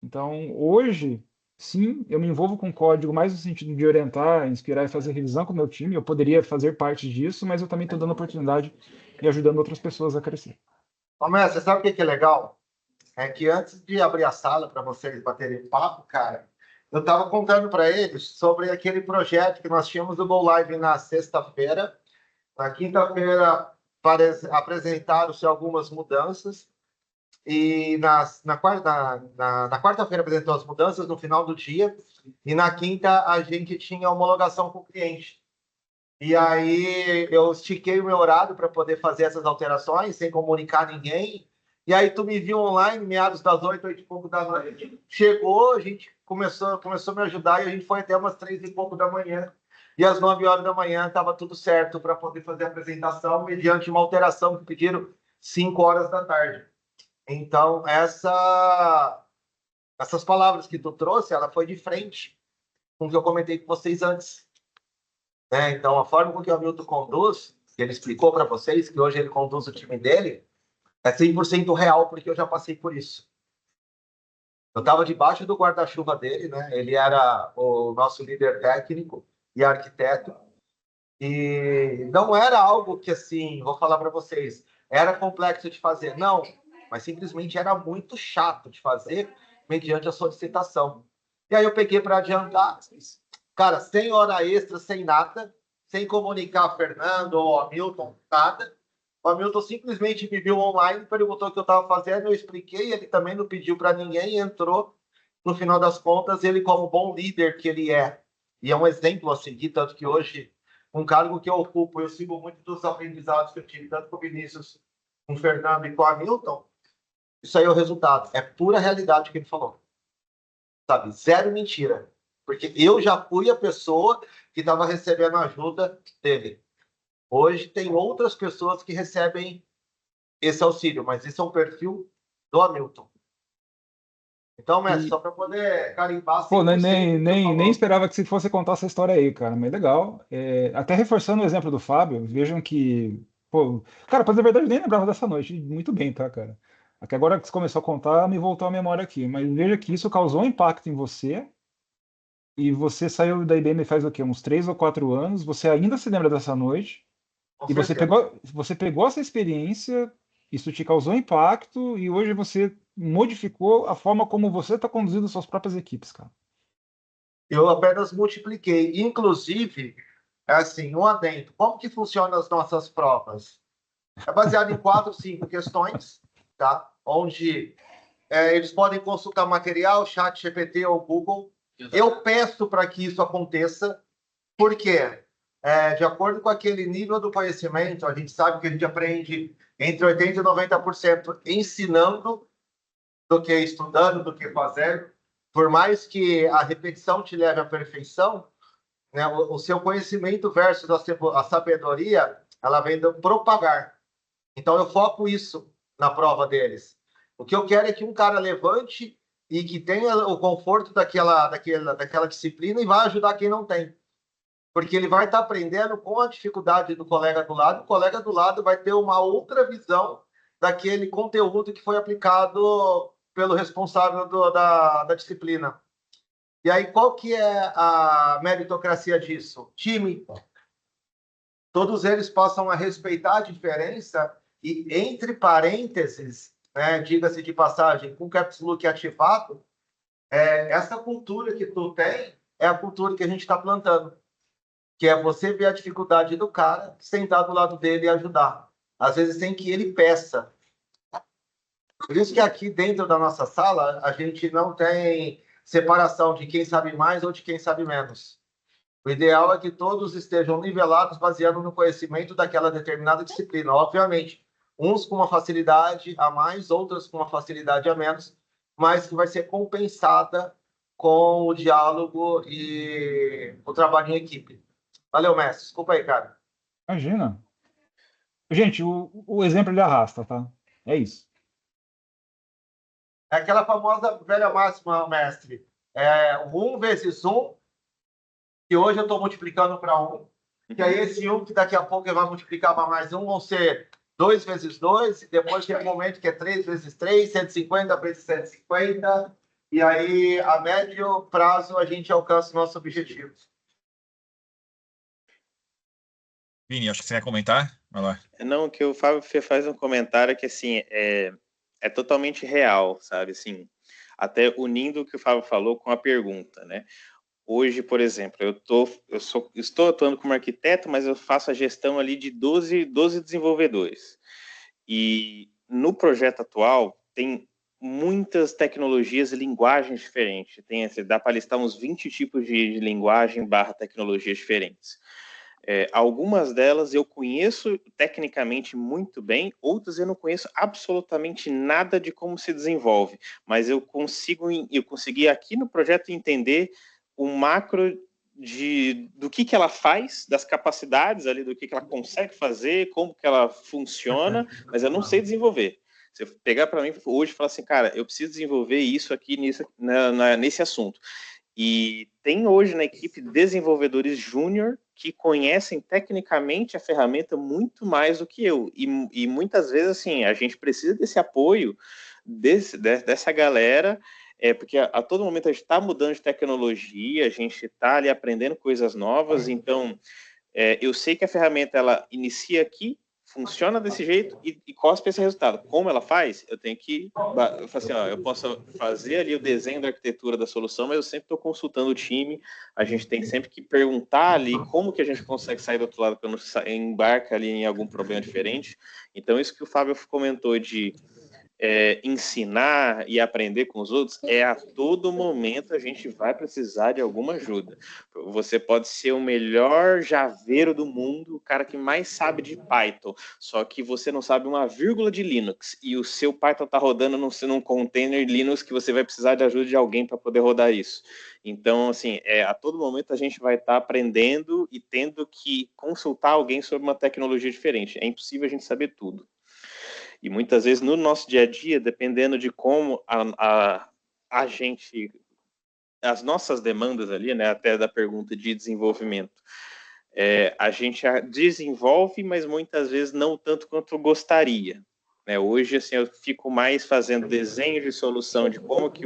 Então, hoje, sim, eu me envolvo com código mais no sentido de orientar, inspirar e fazer revisão com o meu time. Eu poderia fazer parte disso, mas eu também estou dando oportunidade e ajudando outras pessoas a crescer. Ô, Mestre, você sabe o que é legal? É que antes de abrir a sala para vocês baterem papo, cara, eu estava contando para eles sobre aquele projeto que nós tínhamos do Go Live na sexta-feira. Na quinta-feira apresentaram-se algumas mudanças e na quarta-feira apresentou as mudanças no final do dia e na quinta a gente tinha homologação com o cliente. E aí eu estiquei o meu horário para poder fazer essas alterações sem comunicar ninguém. E aí tu me viu online, meados das 8, 8 e pouco da noite. Chegou, a gente começou a me ajudar e a gente foi até umas 3 e pouco da manhã. E às 9 horas da manhã estava tudo certo para poder fazer a apresentação, mediante uma alteração que pediram 5 horas da tarde. Então, essas palavras que tu trouxe, ela foi de frente com o que eu comentei com vocês antes. Né? Então, a forma com que o Hamilton conduz, que ele explicou para vocês, que hoje ele conduz o time dele, é 100% real, porque eu já passei por isso. Eu estava debaixo do guarda-chuva dele, né? Ele era o nosso líder técnico e arquiteto, e não era algo que, assim, vou falar para vocês, era complexo de fazer, não, mas simplesmente era muito chato de fazer mediante a solicitação. E aí eu peguei para adiantar, cara, sem hora extra, sem nada, sem comunicar a Fernando ou a Hamilton, nada. O Hamilton simplesmente me viu online, perguntou o que eu estava fazendo, eu expliquei, ele também não pediu para ninguém, entrou. No final das contas, ele, como bom líder que ele é, e é um exemplo a seguir, tanto que hoje, um cargo que eu ocupo, eu sigo muito dos aprendizados que eu tive, tanto com o Vinícius, com o Fernando e com o Hamilton, isso aí é o resultado. É pura realidade o que ele falou. Sabe? Zero mentira. Porque eu já fui a pessoa que estava recebendo ajuda dele. Hoje tem outras pessoas que recebem esse auxílio, mas esse é um perfil do Hamilton. Então, mestre, só para poder carimbar 100%. Pô, nem, que nem, você nem, falou. nem esperava que você fosse contar essa história aí, cara, mas legal. Até reforçando o exemplo do Fábio, vejam que, pô, cara, pra dizer a verdade, eu nem lembrava dessa noite, muito bem, tá, cara? Até agora que você começou a contar, me voltou à memória aqui, mas veja que isso causou um impacto em você, e você saiu da IBM faz o quê? Uns 3 ou 4 anos, você ainda se lembra dessa noite, Com e você certeza. pegou essa experiência, isso te causou impacto, e hoje você modificou a forma como você está conduzindo suas próprias equipes, cara. Eu apenas multipliquei. Inclusive, assim, um adendo. Como que funcionam as nossas provas? É baseado em 4, 5 questões, tá? Onde eles podem consultar material, chat GPT ou Google. Eu peço para que isso aconteça, porque, de acordo com aquele nível do conhecimento, a gente sabe que a gente aprende entre 80% e 90% ensinando do que estudando, do que fazendo. Por mais que a repetição te leve à perfeição, né, o seu conhecimento versus a sabedoria, ela vem do propagar. Então, eu foco isso na prova deles. O que eu quero é que um cara levante e que tenha o conforto daquela disciplina e vai ajudar quem não tem. Porque ele vai estar aprendendo com a dificuldade do colega do lado, o colega do lado vai ter uma outra visão daquele conteúdo que foi aplicado pelo responsável da disciplina. E aí, qual que é a meritocracia disso? Time. Todos eles passam a respeitar a diferença e, entre parênteses, né, diga-se de passagem, com caps lock ativado, essa cultura que tu tem é a cultura que a gente está plantando, que é você ver a dificuldade do cara, sentar do lado dele e ajudar. Às vezes sem que ele peça. Por isso que aqui dentro da nossa sala, a gente não tem separação de quem sabe mais ou de quem sabe menos. O ideal é que todos estejam nivelados baseado no conhecimento daquela determinada disciplina. Obviamente, uns com uma facilidade a mais, outros com uma facilidade a menos, mas que vai ser compensada com o diálogo e o trabalho em equipe. Valeu, mestre. Desculpa aí, cara. Imagina. Gente, o exemplo ele arrasta, tá? É isso. É aquela famosa velha máxima, mestre. O 1 vezes 1, que hoje eu estou multiplicando para 1. Que aí esse 1 que daqui a pouco ele vai multiplicar para mais 1, vão ser 2 vezes 2, e depois tem um momento que é 3 vezes 3, 150 vezes 150, e aí a médio prazo a gente alcança o nosso objetivo. Vini, acho que você quer comentar? Vai lá. Não, que o Fábio faz um comentário que, assim, é totalmente real, sabe? Assim, até unindo o que o Fábio falou com a pergunta, né? Hoje, por exemplo, estou atuando como arquiteto, mas eu faço a gestão ali de 12 desenvolvedores. E no projeto atual tem muitas tecnologias e linguagens diferentes. Dá para listar uns 20 tipos de linguagem / tecnologias diferentes. Algumas delas eu conheço tecnicamente muito bem, outras eu não conheço absolutamente nada de como se desenvolve, mas eu consegui aqui no projeto entender o macro do que ela faz, das capacidades ali, do que ela consegue fazer, como que ela funciona, mas eu não sei desenvolver. Se eu pegar para mim hoje e falar assim, cara, eu preciso desenvolver isso aqui nesse assunto. E tem hoje na equipe desenvolvedores júnior que conhecem tecnicamente a ferramenta muito mais do que eu. E muitas vezes, assim, a gente precisa desse apoio dessa galera, porque a todo momento a gente está mudando de tecnologia, a gente está ali aprendendo coisas novas, então eu sei que a ferramenta ela inicia aqui, funciona desse jeito e cospe esse resultado. Como ela faz? Eu tenho que... Eu falo assim, eu posso fazer ali o desenho da arquitetura da solução, mas eu sempre estou consultando o time, a gente tem sempre que perguntar ali como que a gente consegue sair do outro lado quando embarca ali em algum problema diferente. Então, isso que o Fábio comentou de ensinar e aprender com os outros, a todo momento a gente vai precisar de alguma ajuda. Você pode ser o melhor javeiro do mundo, o cara que mais sabe de Python, só que você não sabe uma vírgula de Linux, e o seu Python está rodando num container Linux que você vai precisar de ajuda de alguém para poder rodar isso. Então, assim, a todo momento a gente vai estar aprendendo e tendo que consultar alguém sobre uma tecnologia diferente. É impossível a gente saber tudo. E muitas vezes no nosso dia a dia, dependendo de como a gente, as nossas demandas ali, né, até da pergunta de desenvolvimento, a gente desenvolve, mas muitas vezes não tanto quanto gostaria. Né? Hoje, assim, eu fico mais fazendo desenho de solução de como que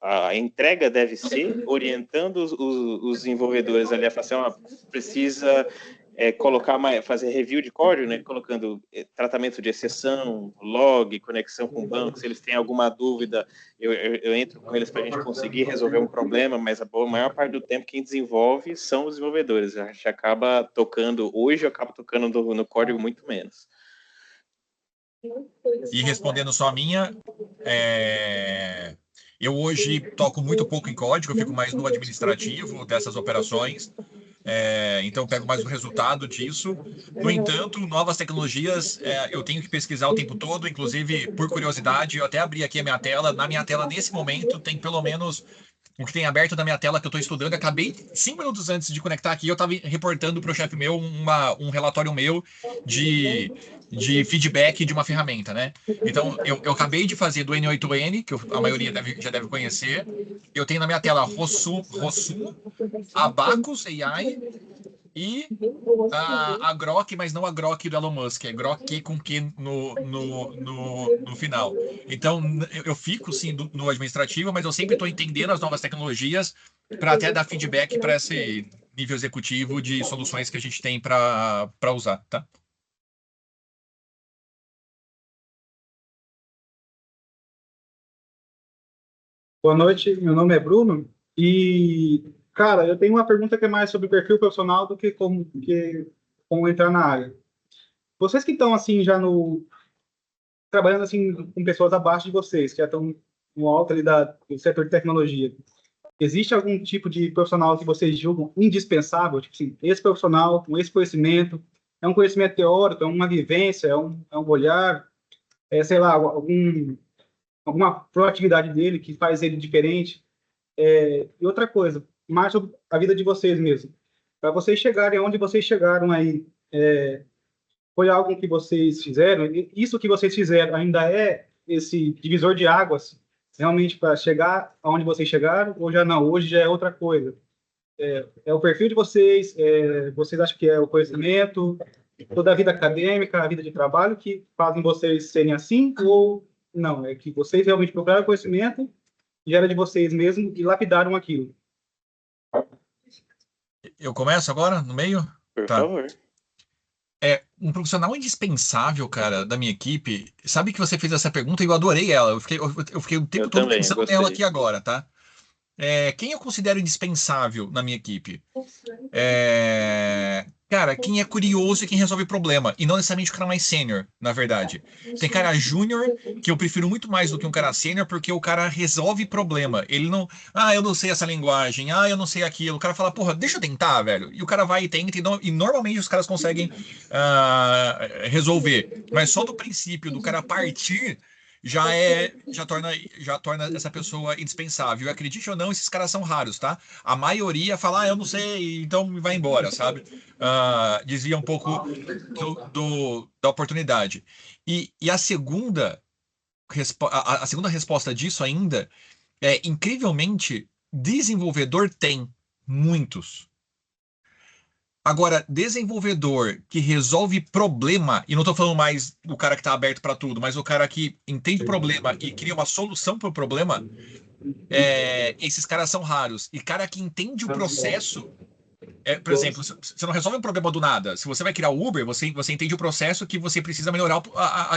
a entrega deve ser, orientando os desenvolvedores ali a falar assim, precisa fazer review de código, né, colocando tratamento de exceção, log, conexão com bancos. Se eles têm alguma dúvida, eu entro com eles para a gente conseguir resolver um problema, mas a maior parte do tempo quem desenvolve são os desenvolvedores. A gente acaba tocando, hoje eu acabo tocando no código muito menos. E respondendo só a minha, eu hoje toco muito pouco em código, eu fico mais no administrativo dessas operações. Então eu pego mais o resultado disso. No entanto, novas tecnologias eu tenho que pesquisar o tempo todo, inclusive por curiosidade, eu até abri aqui a minha tela. Na minha tela, nesse momento, tem pelo menos o que tem aberto na minha tela que eu estou estudando. Acabei 5 minutos antes de conectar aqui, eu estava reportando para o chefe meu um relatório meu de feedback de uma ferramenta, né? Então, eu acabei de fazer do N8N, que a maioria já deve conhecer. Eu tenho na minha tela Rossum, Abacus AI e a Grok, mas não a Grok do Elon Musk, é Grok com Q no final. Então, eu fico, sim, no administrativo, mas eu sempre estou entendendo as novas tecnologias para até dar feedback para esse nível executivo de soluções que a gente tem para usar, tá? Boa noite, meu nome é Bruno e, cara, eu tenho uma pergunta que é mais sobre perfil profissional do que como entrar na área. Vocês que estão, assim, já trabalhando, assim, com pessoas abaixo de vocês, que já estão no alto ali do setor de tecnologia, existe algum tipo de profissional que vocês julgam indispensável? Tipo assim, esse profissional com esse conhecimento, é um conhecimento teórico, é uma vivência, é um olhar, sei lá, alguma proatividade dele que faz ele diferente. E outra coisa, mais sobre a vida de vocês mesmo. Para vocês chegarem onde vocês chegaram aí, foi algo que vocês fizeram? E isso que vocês fizeram ainda é esse divisor de águas realmente para chegar aonde vocês chegaram? Ou já não? Hoje já é outra coisa? É o perfil de vocês? Vocês acham que é o conhecimento, toda a vida acadêmica, a vida de trabalho que fazem vocês serem assim? Ou não? É que vocês realmente procuraram conhecimento e era de vocês mesmo e lapidaram aquilo? Eu começo agora, no meio? Por Tá. favor. Um profissional indispensável, cara, da minha equipe. Sabe que você fez essa pergunta e eu adorei ela. Eu fiquei o tempo todo também, pensando gostei. nela aqui agora, tá? Quem eu considero indispensável na minha equipe? Cara, quem é curioso e quem resolve problema. E não necessariamente o cara mais sênior, na verdade. Tem cara júnior, que eu prefiro muito mais do que um cara sênior, porque o cara resolve problema. Ele não... eu não sei essa linguagem. Eu não sei aquilo. O cara fala, porra, deixa eu tentar, velho. E o cara vai e tenta. E normalmente os caras conseguem resolver. Mas só do princípio do cara partir... Já torna essa pessoa indispensável. Acredite ou não, esses caras são raros, tá? A maioria fala, eu não sei, então vai embora, sabe? Desvia um pouco da oportunidade. E a segunda resposta disso ainda incrivelmente, desenvolvedor tem muitos. Agora, desenvolvedor que resolve problema, e não estou falando mais do cara que está aberto para tudo, mas o cara que entende o problema e cria uma solução para o problema, esses caras são raros. E cara que entende o processo, por exemplo, você não resolve um problema do nada. Se você vai criar o Uber, você entende o processo que você precisa melhorar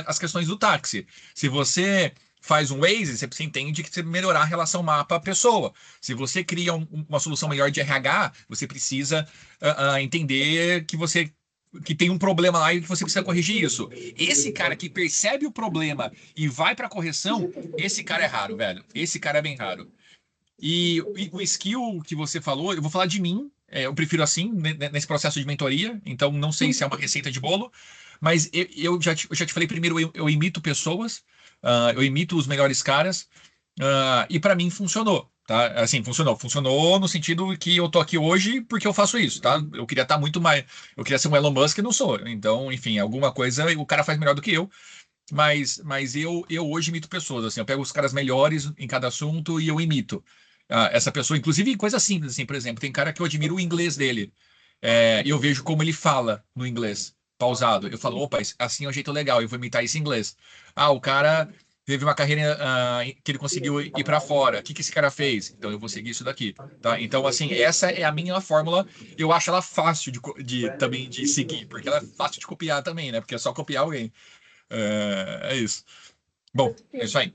as questões do táxi. Se você faz um Waze, você entende que você melhorar a relação mapa-pessoa. Se você cria uma solução melhor de RH, você precisa entender que você que tem um problema lá e que você precisa corrigir isso. Esse cara que percebe o problema e vai para correção, esse cara é raro, velho. Esse cara é bem raro. E o skill que você falou, eu vou falar de mim, eu prefiro assim, nesse processo de mentoria, então não sei se é uma receita de bolo, mas eu já te falei primeiro, eu imito pessoas, eu imito os melhores caras, e para mim funcionou, tá? Assim, funcionou no sentido que eu tô aqui hoje porque eu faço isso, tá? Eu queria estar muito mais, eu queria ser um Elon Musk e não sou, então, enfim, alguma coisa o cara faz melhor do que eu, mas eu hoje imito pessoas, assim, eu pego os caras melhores em cada assunto e eu imito. Essa pessoa, inclusive em coisas simples, assim, por exemplo, tem cara que eu admiro o inglês dele. E eu vejo como ele fala no inglês, pausado. Eu falo, opa, assim é um jeito legal, eu vou imitar esse inglês. O cara teve uma carreira que ele conseguiu ir para fora. O que esse cara fez? Então eu vou seguir isso daqui, tá? Então, assim, essa é a minha fórmula. Eu acho ela fácil também de seguir, porque ela é fácil de copiar também, né? Porque é só copiar alguém. É isso. Bom, é isso aí.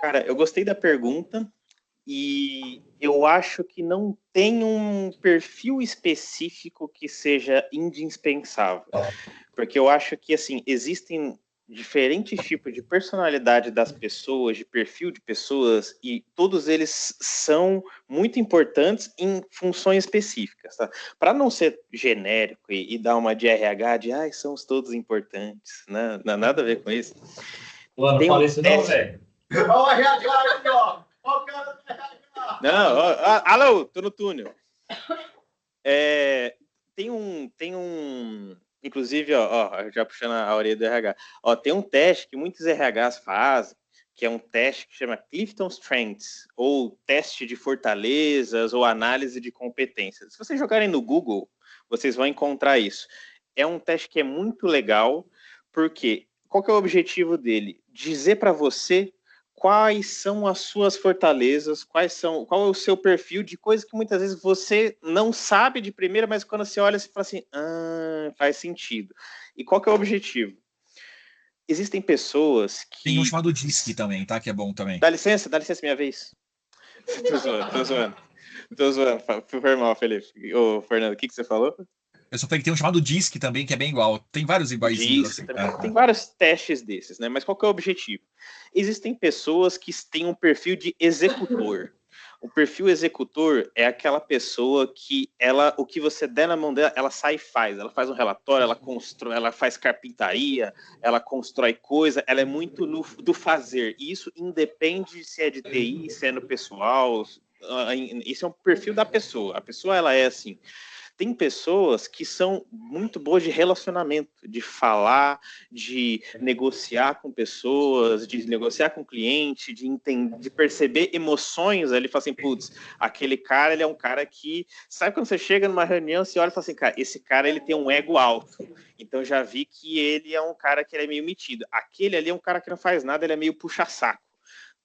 Cara, eu gostei da pergunta e eu acho que não tem um perfil específico que seja indispensável. Porque eu acho que, assim, existem diferentes tipos de personalidade das pessoas, de perfil de pessoas, e todos eles são muito importantes em funções específicas, tá? Para não ser genérico e dar uma de RH de, somos todos importantes, né? Não, nada a ver com isso. Pô, não fala isso não, velho. Olha o RH aqui, ó. Olha o cara do RH. Não, alô, tô no túnel. Tem um, inclusive, já puxando a orelha do RH, tem um teste que muitos RHs fazem, que é um teste que chama Clifton Strengths, ou teste de fortalezas, ou análise de competências. Se vocês jogarem no Google, vocês vão encontrar isso. É um teste que é muito legal, porque qual que é o objetivo dele? Dizer para você quais são as suas fortalezas, qual é o seu perfil de coisas que muitas vezes você não sabe de primeira, mas quando você olha, você fala assim, faz sentido. E qual que é o objetivo? Existem pessoas que... Tem um chamado DISC também, tá? Que é bom também. Dá licença, minha vez. Tô zoando. Foi mal, Felipe. Ô, Fernando, o que você falou? Eu só falei que tem um chamado DISC também, que é bem igual. Tem vários iguaizinhos. Assim. Tem vários testes desses, né? Mas qual que é o objetivo? Existem pessoas que têm um perfil de executor. O perfil executor é aquela pessoa que o que você der na mão dela, ela sai e faz. Ela faz um relatório, ela constrói, ela faz carpintaria, ela constrói coisa, ela é muito do fazer. E isso independe se é de TI, se é no pessoal. Isso é um perfil da pessoa. A pessoa, ela é assim. Tem pessoas que são muito boas de relacionamento, de falar, de negociar com pessoas, de negociar com o cliente, de perceber emoções. Ele fala assim, putz, aquele cara, ele é um cara que... Sabe quando você chega numa reunião, você olha e fala assim, cara, esse cara, ele tem um ego alto. Então, já vi que ele é um cara que ele é meio metido. Aquele ali é um cara que não faz nada, ele é meio puxa-saco.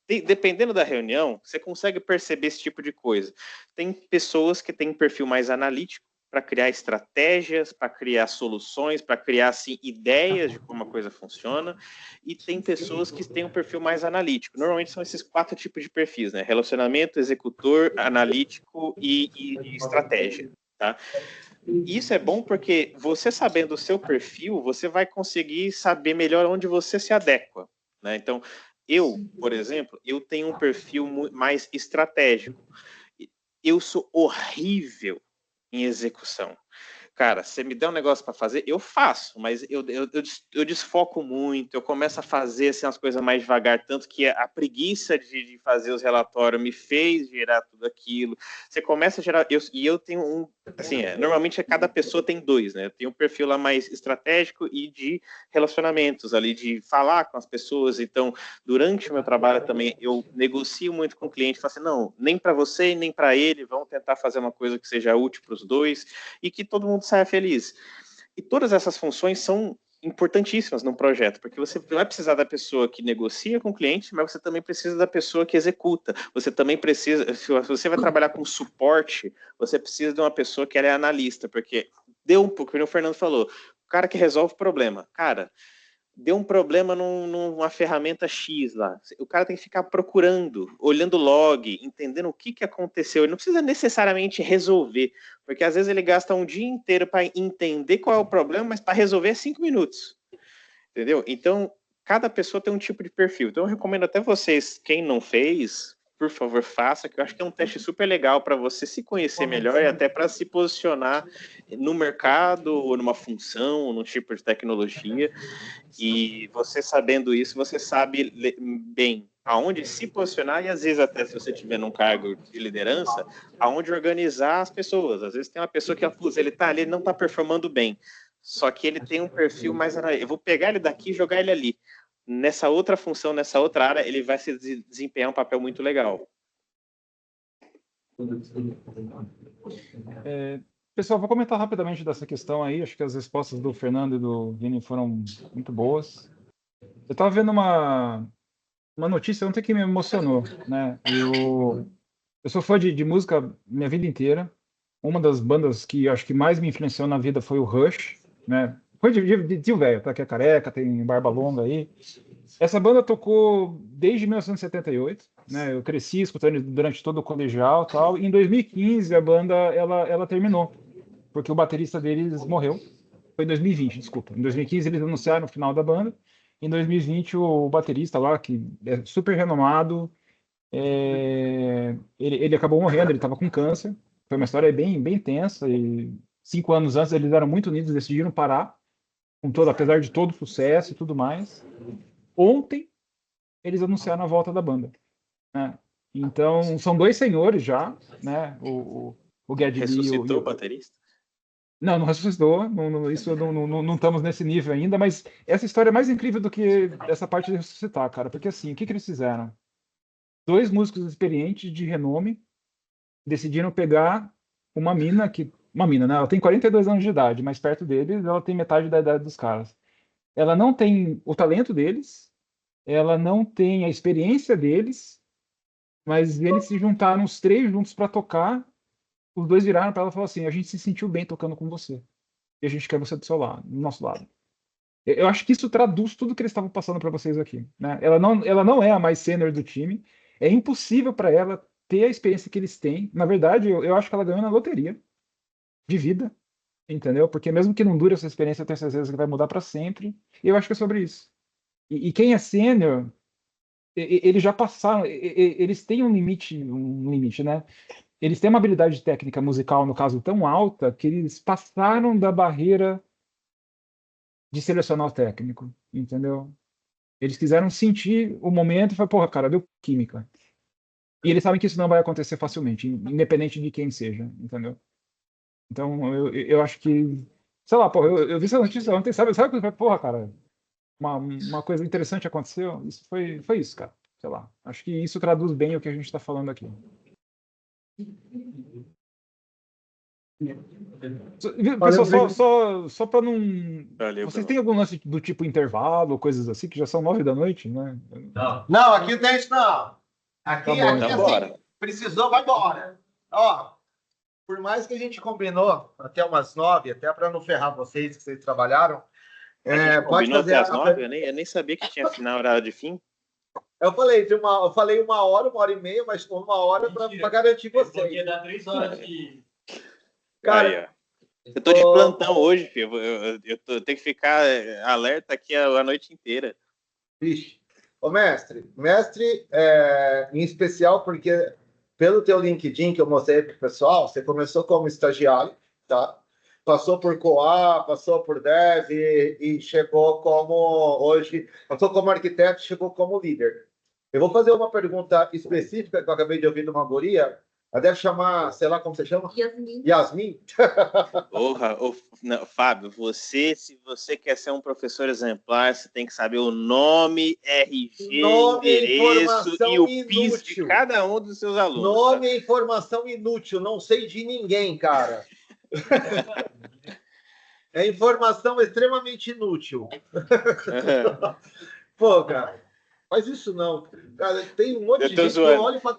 Dependendo da reunião, você consegue perceber esse tipo de coisa. Tem pessoas que têm um perfil mais analítico, para criar estratégias, para criar soluções, para criar assim, ideias de como a coisa funciona, e tem pessoas que têm um perfil mais analítico. Normalmente são esses 4 tipos de perfis, né? Relacionamento, executor, analítico e estratégia, tá? Isso é bom porque você sabendo o seu perfil, você vai conseguir saber melhor onde você se adequa, né? Então, por exemplo, eu tenho um perfil mais estratégico. Eu sou horrível em execução. Cara, você me der um negócio para fazer, eu faço, mas eu desfoco muito, eu começo a fazer assim, as coisas mais devagar, tanto que a preguiça de fazer os relatórios me fez gerar tudo aquilo. Você começa a gerar... Eu tenho assim, normalmente cada pessoa tem 2, né? Eu tenho um perfil lá mais estratégico e de relacionamentos ali, de falar com as pessoas. Então, durante o meu trabalho também, eu negocio muito com o cliente, falo assim, não, nem para você, nem para ele, vamos tentar fazer uma coisa que seja útil para os dois e que todo mundo saia feliz. E todas essas funções são importantíssimas num projeto, porque você vai precisar da pessoa que negocia com o cliente, mas você também precisa da pessoa que executa. Você também precisa, se você vai trabalhar com suporte, você precisa de uma pessoa que ela é analista, porque deu um pouco, como o Fernando falou, o cara que resolve o problema. Cara, deu um problema numa ferramenta X lá. O cara tem que ficar procurando, olhando log, entendendo o que aconteceu. Ele não precisa necessariamente resolver, porque às vezes ele gasta um dia inteiro para entender qual é o problema, mas para resolver é 5 minutos. Entendeu? Então, cada pessoa tem um tipo de perfil. Então, eu recomendo até vocês, quem não fez, por favor, faça, que eu acho que é um teste super legal para você se conhecer melhor e até para se posicionar no mercado, ou numa função, ou num tipo de tecnologia. E você sabendo isso, você sabe bem aonde se posicionar e, às vezes, até se você estiver num cargo de liderança, aonde organizar as pessoas. Às vezes tem uma pessoa que ele tá ali, ele não está performando bem, só que ele tem um perfil mais... Eu vou pegar ele daqui e jogar ele ali. Nessa outra função, nessa outra área, ele vai se desempenhar um papel muito legal. Pessoal, vou comentar rapidamente dessa questão aí. Acho que as respostas do Fernando e do Vini foram muito boas. Eu estava vendo uma notícia ontem que me emocionou, né? Eu sou fã de música minha vida inteira. Uma das bandas que acho que mais me influenciou na vida foi o Rush, né? Foi de tio velho, tá? Que é careca, tem barba longa aí. Essa banda tocou desde 1978, né? Eu cresci escutando durante todo o colegial e tal. E em 2015 a banda ela terminou, porque o baterista deles morreu. Foi em 2020, desculpa. Em 2015 eles anunciaram o final da banda. Em 2020 o baterista lá, que é super renomado, ele acabou morrendo. Ele estava com câncer. Foi uma história bem tensa. E 5 anos antes eles eram muito unidos, decidiram parar, apesar de todo o sucesso e tudo mais. Ontem eles anunciaram a volta da banda, né? Então são 2 senhores já, né? O Geddy Lee Ressuscitou o baterista? Não ressuscitou. Isso não estamos nesse nível ainda, mas essa história é mais incrível do que essa parte de ressuscitar, cara. Porque assim, o que eles fizeram? 2 músicos experientes de renome decidiram pegar uma mina, né? Ela tem 42 anos de idade, mas perto deles ela tem metade da idade dos caras. Ela não tem o talento deles, ela não tem a experiência deles, mas eles se juntaram os 3 juntos para tocar. Os 2 viraram para ela e falaram assim: a gente se sentiu bem tocando com você. E a gente quer você do seu lado, do nosso lado. Eu acho que isso traduz tudo que eles estavam passando para vocês aqui, né? Ela não é a mais sênior do time. É impossível para ela ter a experiência que eles têm. Na verdade, eu acho que ela ganhou na loteria de vida, entendeu? Porque mesmo que não dure essa experiência, eu tenho certeza que vai mudar para sempre. E eu acho que é sobre isso. E quem é sênior, eles já passaram, eles têm um limite, né? Eles têm uma habilidade técnica musical, no caso, tão alta, que eles passaram da barreira de selecionar o técnico, entendeu? Eles quiseram sentir o momento e falaram, porra, cara, deu química. E eles sabem que isso não vai acontecer facilmente, independente de quem seja, entendeu? Então, eu acho que, sei lá, porra, eu vi essa notícia ontem, sabe porra, cara, uma coisa interessante aconteceu. Isso foi isso, cara. Sei lá. Acho que isso traduz bem o que a gente está falando aqui. Pessoal, só para não. Valeu, Vocês Bruno. têm algum lance do tipo intervalo, coisas assim, que já são 9 da noite, né? Não, aqui não tem isso, não. Aqui, Tá bom, aqui então. assim, Bora. precisou, vai embora. Ó, por mais que a gente combinou até umas 9, até para não ferrar vocês que vocês trabalharam, A gente pode combinou fazer até as 9? Eu nem sabia que tinha final horário de fim. Eu falei 1 hora, 1h30, mas 1 hora para garantir vocês. Porque dá 3 horas de... Cara, Aí, ó. Eu tô de plantão hoje, filho. Eu tenho que ficar alerta aqui a noite inteira. Vixe. Ô, mestre, em especial porque pelo teu LinkedIn que eu mostrei para o pessoal, você começou como estagiário, tá? Passou por COA, passou por Dev e chegou hoje, passou como arquiteto e chegou como líder. Eu vou fazer uma pergunta específica que eu acabei de ouvir de uma guria. Ela deve chamar, sei lá como você chama? Yasmin. Porra, não, Fábio, se você quer ser um professor exemplar, você tem que saber o nome, RG, endereço e o PIS de cada um dos seus alunos. Nome é informação inútil, não sei de ninguém, cara. É informação extremamente inútil. Pô, cara, faz isso não. Cara, tem um monte de gente que eu olho para...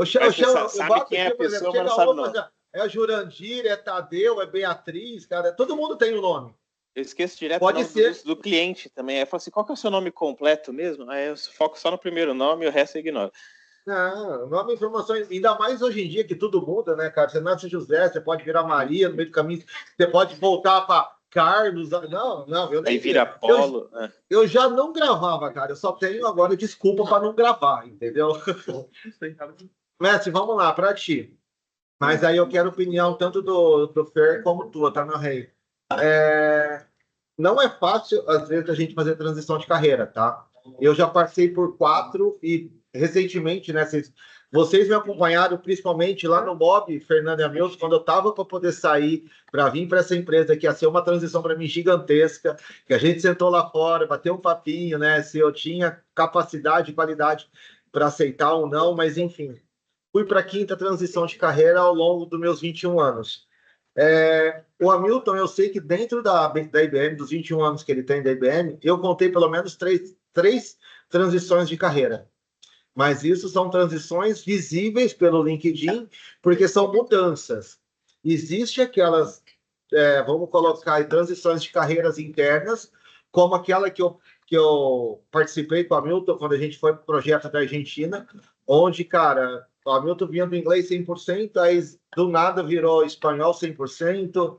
Sabe quem é a pessoa, mas não sabe o nome. É Jurandir, é Tadeu, é Beatriz, cara. Todo mundo tem um nome. Eu esqueço direto Pode o nome ser. do cliente também. Aí eu falo assim, qual que é o seu nome completo mesmo? Aí eu foco só no primeiro nome e o resto eu ignoro. Não, nome e informações, ainda mais hoje em dia que tudo muda, né, cara? Você nasce José, você pode virar Maria no meio do caminho, você pode voltar para Carlos. Não, eu nem Aí vira Polo. eu já não gravava, cara. Eu só tenho agora desculpa para não gravar, entendeu? Mestre, vamos lá, para ti. Mas aí eu quero opinião tanto do Fer como tua, tá, meu rei? Não é fácil, às vezes, a gente fazer transição de carreira, tá? Eu já passei por 4 e recentemente, né? Vocês me acompanharam principalmente lá no Mob, Fernando e Hamilton, quando eu estava para poder sair, para vir para essa empresa que ia ser uma transição para mim gigantesca, que a gente sentou lá fora, bateu um papinho, né? Se eu tinha capacidade e qualidade para aceitar ou não, mas enfim. Fui para a 5ª transição de carreira ao longo dos meus 21 anos. O Hamilton, eu sei que dentro da IBM, dos 21 anos que ele tem da IBM, eu contei pelo menos três transições de carreira. Mas isso são transições visíveis pelo LinkedIn, porque são mudanças. Existe aquelas, vamos colocar aí, transições de carreiras internas, como aquela que eu participei com o Hamilton quando a gente foi para o projeto da Argentina, onde, cara, o Hamilton vinha do inglês 100%, aí do nada virou espanhol 100%,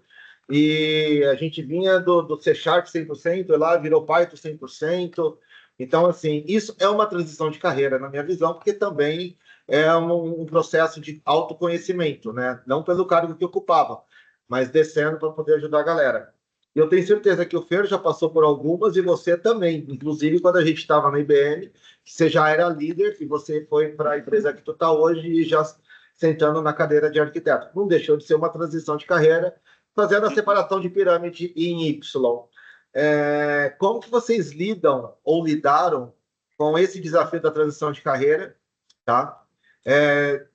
e a gente vinha do C Sharp 100%, e lá virou Python 100%. Então, assim, isso é uma transição de carreira, na minha visão, porque também é um processo de autoconhecimento, né? Não pelo cargo que ocupava, mas descendo para poder ajudar a galera. E eu tenho certeza que o Fer já passou por algumas e você também. Inclusive, quando a gente estava na IBM, você já era líder e você foi para a empresa que tu está hoje e já sentando na cadeira de arquiteto. Não deixou de ser uma transição de carreira, fazendo a separação de pirâmide em Y. Como que vocês lidam ou lidaram com esse desafio da transição de carreira, tá?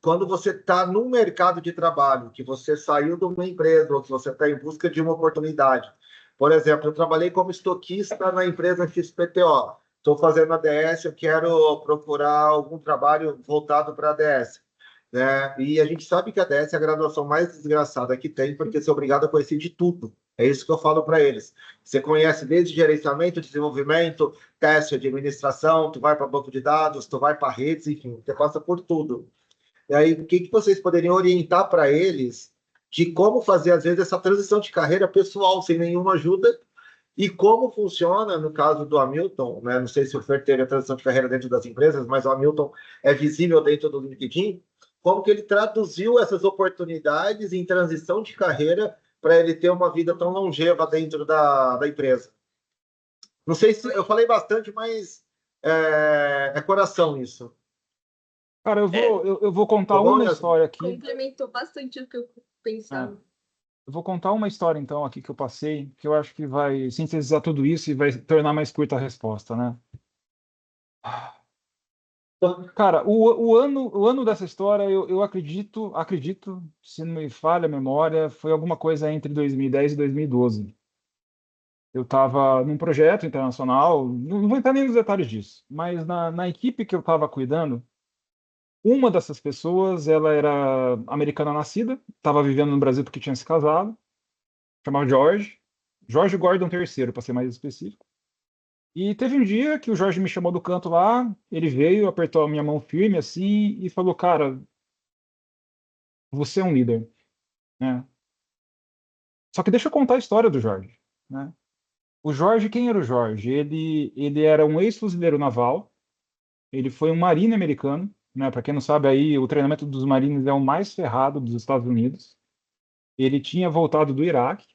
Quando você está no mercado de trabalho, que você saiu de uma empresa ou que você está em busca de uma oportunidade. Por exemplo, eu trabalhei como estoquista na empresa XPTO. Estou fazendo ADS, eu quero procurar algum trabalho voltado para ADS. Né? E a gente sabe que a ADS é a graduação mais desgraçada que tem, porque você é obrigado a conhecer de tudo. É isso que eu falo para eles. Você conhece desde gerenciamento, desenvolvimento, teste, administração, tu vai para banco de dados, tu vai para redes, enfim, você passa por tudo. E aí, o que vocês poderiam orientar para eles de como fazer, às vezes, essa transição de carreira pessoal, sem nenhuma ajuda, e como funciona, no caso do Hamilton, né? Não sei se o Fer teve a transição de carreira dentro das empresas, mas o Hamilton é visível dentro do LinkedIn, como que ele traduziu essas oportunidades em transição de carreira para ele ter uma vida tão longeva dentro da empresa. Não sei se eu falei bastante, mas é coração isso. Cara, eu vou contar uma história aqui. Complementou bastante o que eu pensava. Eu vou contar uma história, então, aqui que eu passei, que eu acho que vai sintetizar tudo isso e vai tornar mais curta a resposta, né? Cara, o ano dessa história, eu acredito, se não me falha a memória, foi alguma coisa entre 2010 e 2012. Eu estava num projeto internacional, não vou entrar nem nos detalhes disso, mas na equipe que eu estava cuidando, uma dessas pessoas, ela era americana nascida, estava vivendo no Brasil porque tinha se casado, chamava George Gordon III, para ser mais específico. E teve um dia que o Jorge me chamou do canto lá, ele veio, apertou a minha mão firme assim e falou, cara, você é um líder, né? Só que deixa eu contar a história do Jorge, né? O Jorge, quem era o Jorge? Ele era um ex-fuzileiro naval, ele foi um marine americano, né? Para quem não sabe aí, o treinamento dos marines é o mais ferrado dos Estados Unidos. Ele tinha voltado do Iraque,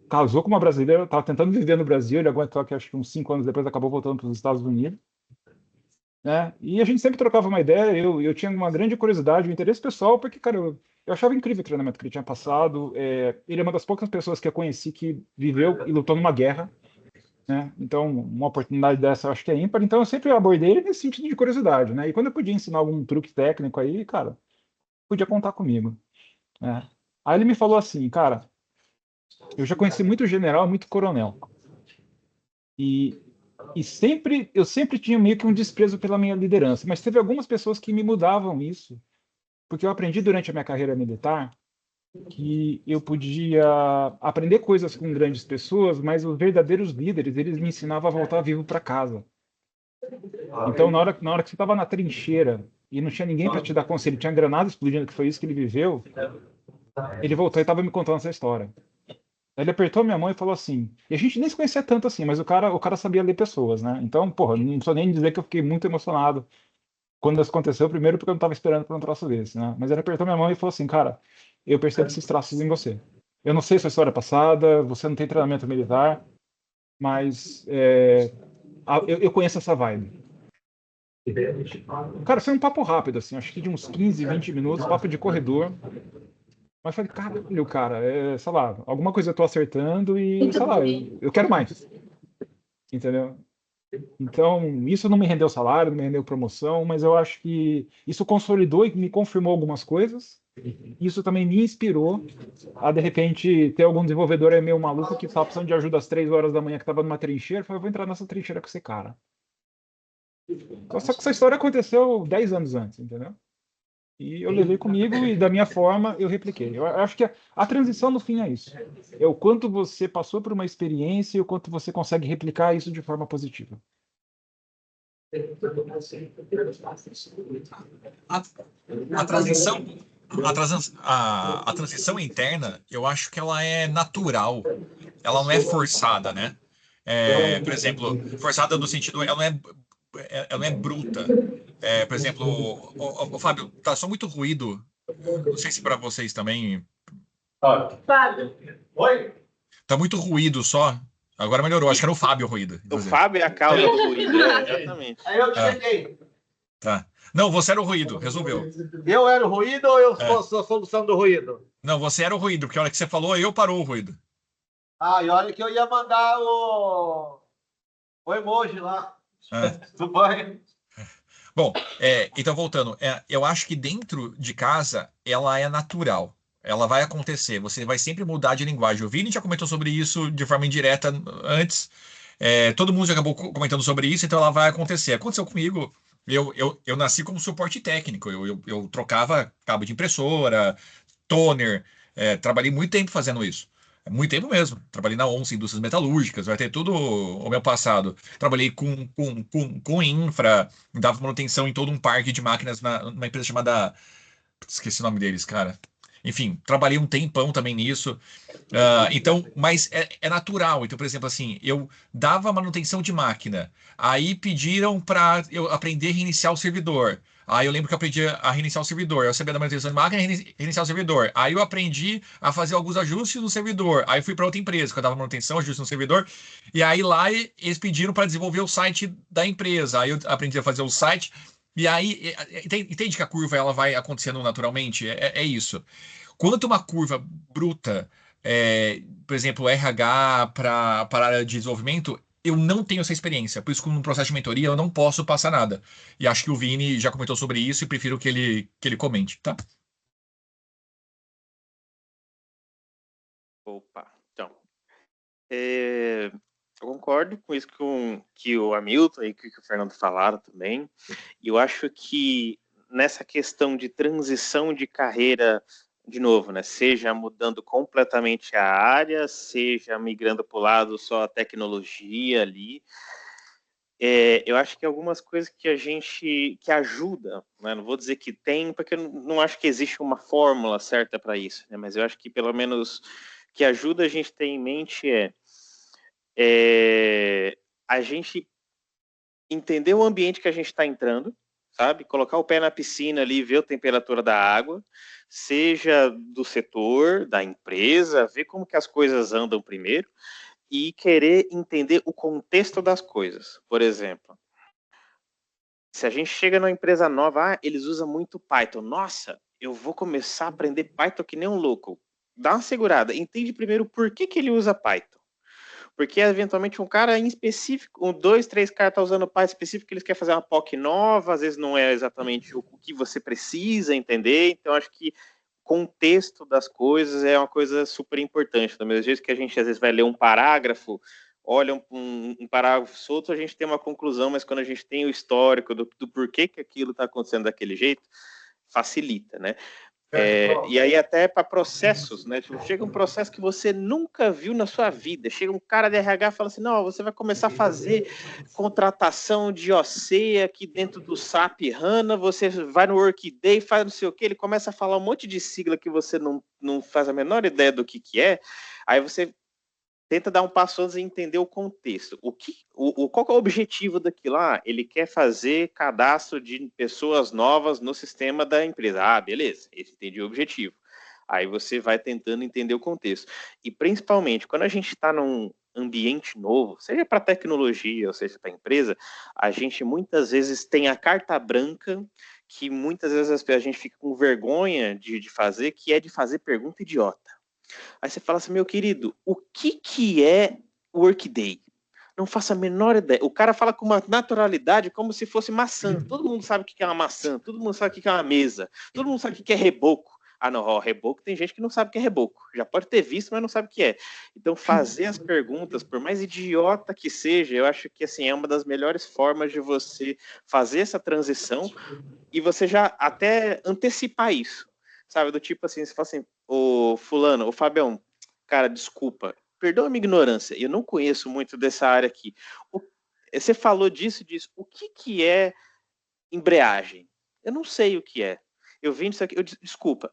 casou com uma brasileira, estava tentando viver no Brasil, ele aguentou aqui, acho que uns 5 anos depois acabou voltando para os Estados Unidos. Né? E a gente sempre trocava uma ideia, eu tinha uma grande curiosidade, um interesse pessoal, porque, cara, eu achava incrível o treinamento que ele tinha passado. Ele é uma das poucas pessoas que eu conheci que viveu e lutou numa guerra. Né? Então, uma oportunidade dessa eu acho que é ímpar. Então, eu sempre abordei ele nesse sentido de curiosidade. Né? E quando eu podia ensinar algum truque técnico aí, cara, podia contar comigo. Né? Aí ele me falou assim, cara, eu já conheci muito general, muito coronel. E eu sempre tinha meio que um desprezo pela minha liderança, mas teve algumas pessoas que me mudavam isso, porque eu aprendi durante a minha carreira militar que eu podia aprender coisas com grandes pessoas, mas os verdadeiros líderes, eles me ensinavam a voltar vivo para casa. Então, na hora que você estava na trincheira e não tinha ninguém para te dar conselho, tinha granada explodindo, que foi isso que ele viveu, ele voltou e estava me contando essa história. Ele apertou minha mão e falou assim, e a gente nem se conhecia tanto assim, mas o cara sabia ler pessoas, né? Então, porra, não preciso nem dizer que eu fiquei muito emocionado quando isso aconteceu, primeiro porque eu não estava esperando por um troço desse, né? Mas ele apertou minha mão e falou assim, cara, eu percebo esses traços em você. Eu não sei sua história passada, você não tem treinamento militar, mas eu conheço essa vibe. Cara, foi um papo rápido, assim, acho que de uns 15, 20 minutos, papo de corredor. Mas falei, caralho, cara, sei lá, alguma coisa eu tô acertando e, sei lá, eu quero mais. Entendeu? Então, isso não me rendeu salário, não me rendeu promoção, mas eu acho que isso consolidou e me confirmou algumas coisas. Isso também me inspirou a, de repente, ter algum desenvolvedor aí meio maluco que estava precisando de ajuda às 3 horas da manhã, que estava numa trincheira. Eu falei, eu vou entrar nessa trincheira com esse cara. Só que essa história aconteceu 10 anos antes, entendeu? E eu levei comigo e, da minha forma, eu repliquei. Eu acho que a transição, no fim, é isso. É o quanto você passou por uma experiência e o quanto você consegue replicar isso de forma positiva. A transição, a transição interna, eu acho que ela é natural. Ela não é forçada, né? Por exemplo, forçada no sentido, ela não é bruta. Por exemplo, o Fábio, tá só muito ruído. Não sei se para vocês também. Fábio. Oi? Tá muito ruído só. Agora melhorou. Acho que era o Fábio o ruído. O inclusive. Fábio é a causa do ruído, exatamente. Aí eu cheguei. Tá. Não, você era o ruído. Resolveu. Eu era o ruído ou eu É. sou a solução do ruído? Não, você era o ruído, porque a hora que você falou, eu parou o ruído. Ah, e olha que eu ia mandar o emoji lá. É. Tudo bem? Bom, então voltando, eu acho que dentro de casa ela é natural. Ela vai acontecer. Você vai sempre mudar de linguagem. O Vini já comentou sobre isso de forma indireta antes. Todo mundo já acabou comentando sobre isso, então ela vai acontecer. Aconteceu comigo. Eu nasci como suporte técnico. Eu trocava cabo de impressora, toner. Trabalhei muito tempo fazendo isso. Muito tempo mesmo. Trabalhei na ONCE, Indústrias Metalúrgicas, vai ter tudo o meu passado. Trabalhei com infra, dava manutenção em todo um parque de máquinas numa empresa chamada. Esqueci o nome deles, cara. Enfim, trabalhei um tempão também nisso. Então, mas é natural. Então, por exemplo, assim, eu dava manutenção de máquina. Aí pediram para eu aprender a reiniciar o servidor. Aí eu lembro que eu aprendi a reiniciar o servidor. Eu sabia da manutenção de máquina e reiniciar o servidor. Aí eu aprendi a fazer alguns ajustes no servidor. Aí fui para outra empresa que eu dava manutenção, ajuste no servidor. E aí lá eles pediram para desenvolver o site da empresa. Aí eu aprendi a fazer o site. E aí, entende que a curva ela vai acontecendo naturalmente? É isso. Quanto uma curva bruta, por exemplo, RH para a área de desenvolvimento, eu não tenho essa experiência. Por isso que no processo de mentoria eu não posso passar nada. E acho que o Vini já comentou sobre isso e prefiro que ele comente, tá? Opa, então. Eu concordo com isso que o Hamilton e que o Fernando falaram também. E eu acho que nessa questão de transição de carreira, de novo, né? Seja mudando completamente a área, seja migrando para o lado só a tecnologia ali. Eu acho que algumas coisas que ajuda, né? Não vou dizer que tem, porque eu não acho que existe uma fórmula certa para isso, né? Mas eu acho que pelo menos que ajuda a gente ter em mente a gente entender o ambiente que a gente está entrando, sabe? Colocar o pé na piscina ali, ver a temperatura da água, seja do setor, da empresa, ver como que as coisas andam primeiro e querer entender o contexto das coisas. Por exemplo, se a gente chega numa empresa nova, eles usam muito Python. Nossa, eu vou começar a aprender Python que nem um louco. Dá uma segurada, entende primeiro por que ele usa Python. Porque, eventualmente, um cara em específico, 2, 3 caras estão usando Python específico, eles querem fazer uma POC nova, às vezes não é exatamente o que você precisa entender. Então, acho que contexto das coisas é uma coisa super importante. Do mesmo jeito que a gente, às vezes, vai ler um parágrafo, olha um parágrafo solto, a gente tem uma conclusão, mas quando a gente tem o histórico do porquê que aquilo está acontecendo daquele jeito, facilita, né? E aí até para processos, né? Tipo, chega um processo que você nunca viu na sua vida. Chega um cara de RH e fala assim, não, você vai começar a fazer contratação de OC aqui dentro do SAP HANA, você vai no Workday, faz não sei o que, ele começa a falar um monte de sigla que você não faz a menor ideia do que é, aí você tenta dar um passo antes e entender o contexto. Qual que é o objetivo daquilo? Ele quer fazer cadastro de pessoas novas no sistema da empresa. Beleza, esse entendi o objetivo. Aí você vai tentando entender o contexto. E principalmente, quando a gente está num ambiente novo, seja para tecnologia ou seja para empresa, a gente muitas vezes tem a carta branca, que muitas vezes a gente fica com vergonha de fazer, que é de fazer pergunta idiota. Aí você fala assim, meu querido, o que é Workday? Não faço a menor ideia. O cara fala com uma naturalidade como se fosse maçã. Todo mundo sabe o que é uma maçã, todo mundo sabe o que é uma mesa, todo mundo sabe o que é reboco. Não, reboco tem gente que não sabe o que é reboco. Já pode ter visto, mas não sabe o que é. Então, fazer as perguntas, por mais idiota que seja, eu acho que assim, é uma das melhores formas de você fazer essa transição e você já até antecipar isso. Sabe, do tipo assim, você fala assim, ô fulano, ô Fabião, cara, desculpa, perdoa a minha ignorância, eu não conheço muito dessa área aqui. Você falou disso, o que é embreagem? Eu não sei o que é. Eu vim disso aqui, desculpa.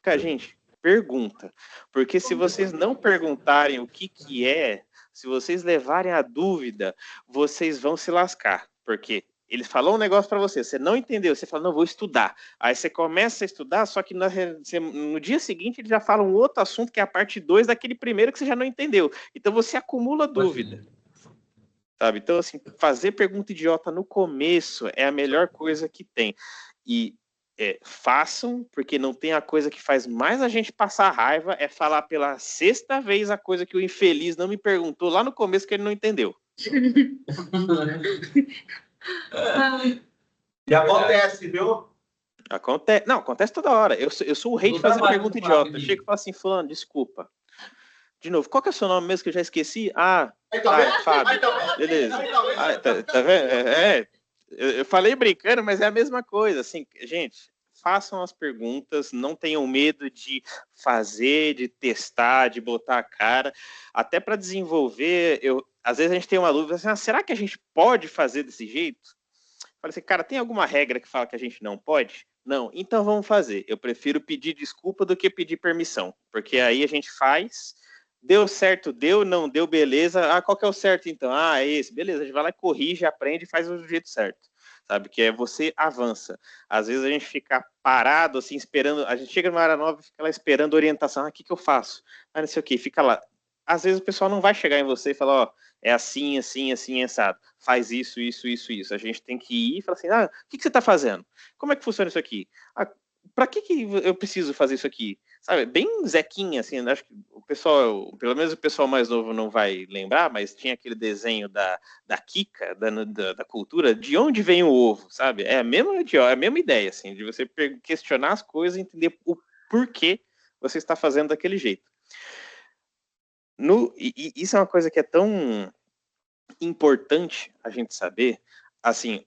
Cara, gente, pergunta. Porque se vocês não perguntarem o que é, se vocês levarem a dúvida, vocês vão se lascar. Porque ele falou um negócio para você não entendeu, você fala, não, vou estudar. Aí você começa a estudar, só que no dia seguinte ele já fala um outro assunto, que é a parte 2 daquele primeiro que você já não entendeu. Então você acumula dúvida. Sabe? Então, assim, fazer pergunta idiota no começo é a melhor coisa que tem. E façam, porque não tem a coisa que faz mais a gente passar raiva, é falar pela 6ª vez a coisa que o infeliz não me perguntou lá no começo que ele não entendeu. E acontece, viu? Acontece. Não, acontece toda hora. Eu sou o rei de fazer pergunta idiota. Eu chego e falo assim, fulano, desculpa. De novo, qual que é o seu nome mesmo que eu já esqueci? Fábio. Beleza. Tá vendo? Eu falei brincando, mas é a mesma coisa. Assim, gente, façam as perguntas, não tenham medo de fazer, de testar, de botar a cara. Até para desenvolver, às vezes a gente tem uma dúvida assim, será que a gente pode fazer desse jeito? Falei assim, cara, tem alguma regra que fala que a gente não pode? Não, então vamos fazer. Eu prefiro pedir desculpa do que pedir permissão, porque aí a gente faz, deu certo, deu, não deu, beleza. Qual que é o certo então? É esse, beleza. A gente vai lá, corrige, aprende e faz do jeito certo, sabe? Que é você avança. Às vezes a gente fica parado, assim, esperando, a gente chega numa área nova e fica lá esperando orientação. O que eu faço? Não sei o que, fica lá. Às vezes o pessoal não vai chegar em você e falar, é assim, assim, assim, assado. Faz isso, isso, isso, isso. A gente tem que ir e falar assim, o que você está fazendo? Como é que funciona isso aqui? Para que eu preciso fazer isso aqui? Sabe, bem zequinha, assim, acho que o pessoal, pelo menos o pessoal mais novo não vai lembrar, mas tinha aquele desenho da Kika, da cultura, de onde vem o ovo, sabe? É a mesma ideia, assim, de você questionar as coisas e entender o porquê você está fazendo daquele jeito. E isso é uma coisa que é tão importante a gente saber, assim,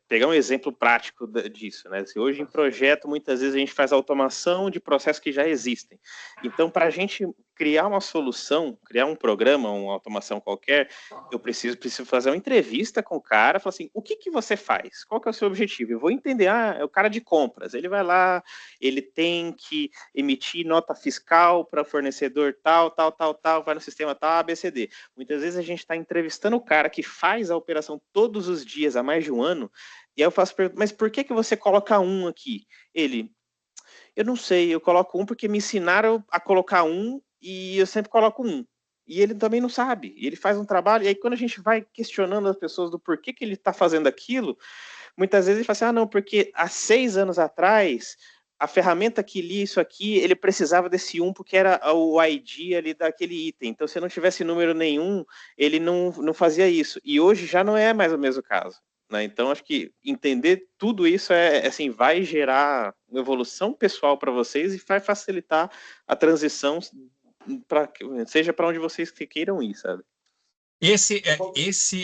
pegar um exemplo prático disso, né? Se hoje em projeto, muitas vezes a gente faz automação de processos que já existem. Então, para a gente criar uma solução, criar um programa, uma automação qualquer, eu preciso fazer uma entrevista com o cara, falar assim, o que você faz? Qual que é o seu objetivo? Eu vou entender, é o cara de compras, ele vai lá, ele tem que emitir nota fiscal para fornecedor tal, vai no sistema tal, ABCD. Muitas vezes a gente está entrevistando o cara que faz a operação todos os dias, há mais de um ano, e aí eu faço pergunta, mas por que você coloca um aqui? Eu não sei, eu coloco um porque me ensinaram a colocar um e eu sempre coloco um. E ele também não sabe. E ele faz um trabalho, e aí quando a gente vai questionando as pessoas do porquê que ele está fazendo aquilo, muitas vezes ele fala assim, não, porque há 6 anos atrás, a ferramenta que lia isso aqui, ele precisava desse um porque era o ID ali daquele item. Então, se não tivesse número nenhum, ele não fazia isso. E hoje já não é mais o mesmo caso. Né? Então, acho que entender tudo isso assim, vai gerar uma evolução pessoal para vocês e vai facilitar a transição, seja para onde vocês queiram ir, sabe? Esse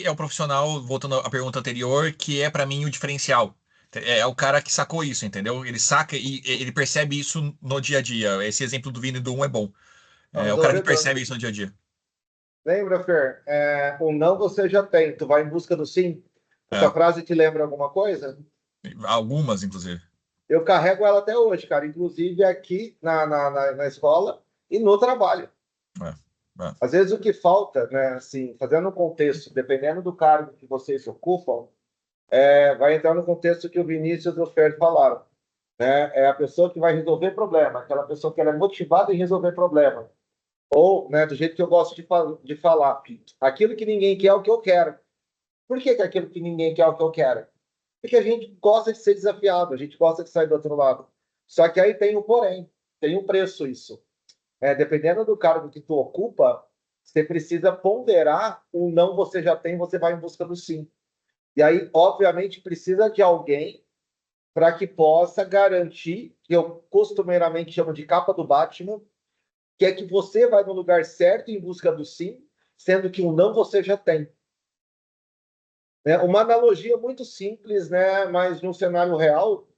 é o profissional, voltando à pergunta anterior, que é para mim o diferencial. É o cara que sacou isso, entendeu? Ele saca e ele percebe isso no dia a dia. Esse exemplo do Vini do 1 é bom. É o cara que percebe isso no dia a dia. Lembra, Fer? O não você já tem, tu vai em busca do sim. Essa É. frase te lembra alguma coisa? Algumas, inclusive. Eu carrego ela até hoje, cara, inclusive aqui na escola e no trabalho. Às vezes o que falta, né, assim, fazendo um contexto, dependendo do cargo que vocês ocupam, vai entrar no contexto que o Vinícius e o Fer falaram. Né? É a pessoa que vai resolver problema, aquela pessoa que ela é motivada em resolver problema. Ou, né, do jeito que eu gosto de falar, aquilo que ninguém quer é o que eu quero. Por que aquilo que ninguém quer é o que eu quero? Porque a gente gosta de ser desafiado, a gente gosta de sair do outro lado. Só que aí tem um porém, tem um preço isso. Dependendo do cargo que tu ocupa, você precisa ponderar o não você já tem, você vai em busca do sim. E aí, obviamente, precisa de alguém para que possa garantir, que eu costumeiramente chamo de capa do Batman, que é que você vai no lugar certo em busca do sim, sendo que o não você já tem. Uma analogia muito simples, né, mas no cenário real,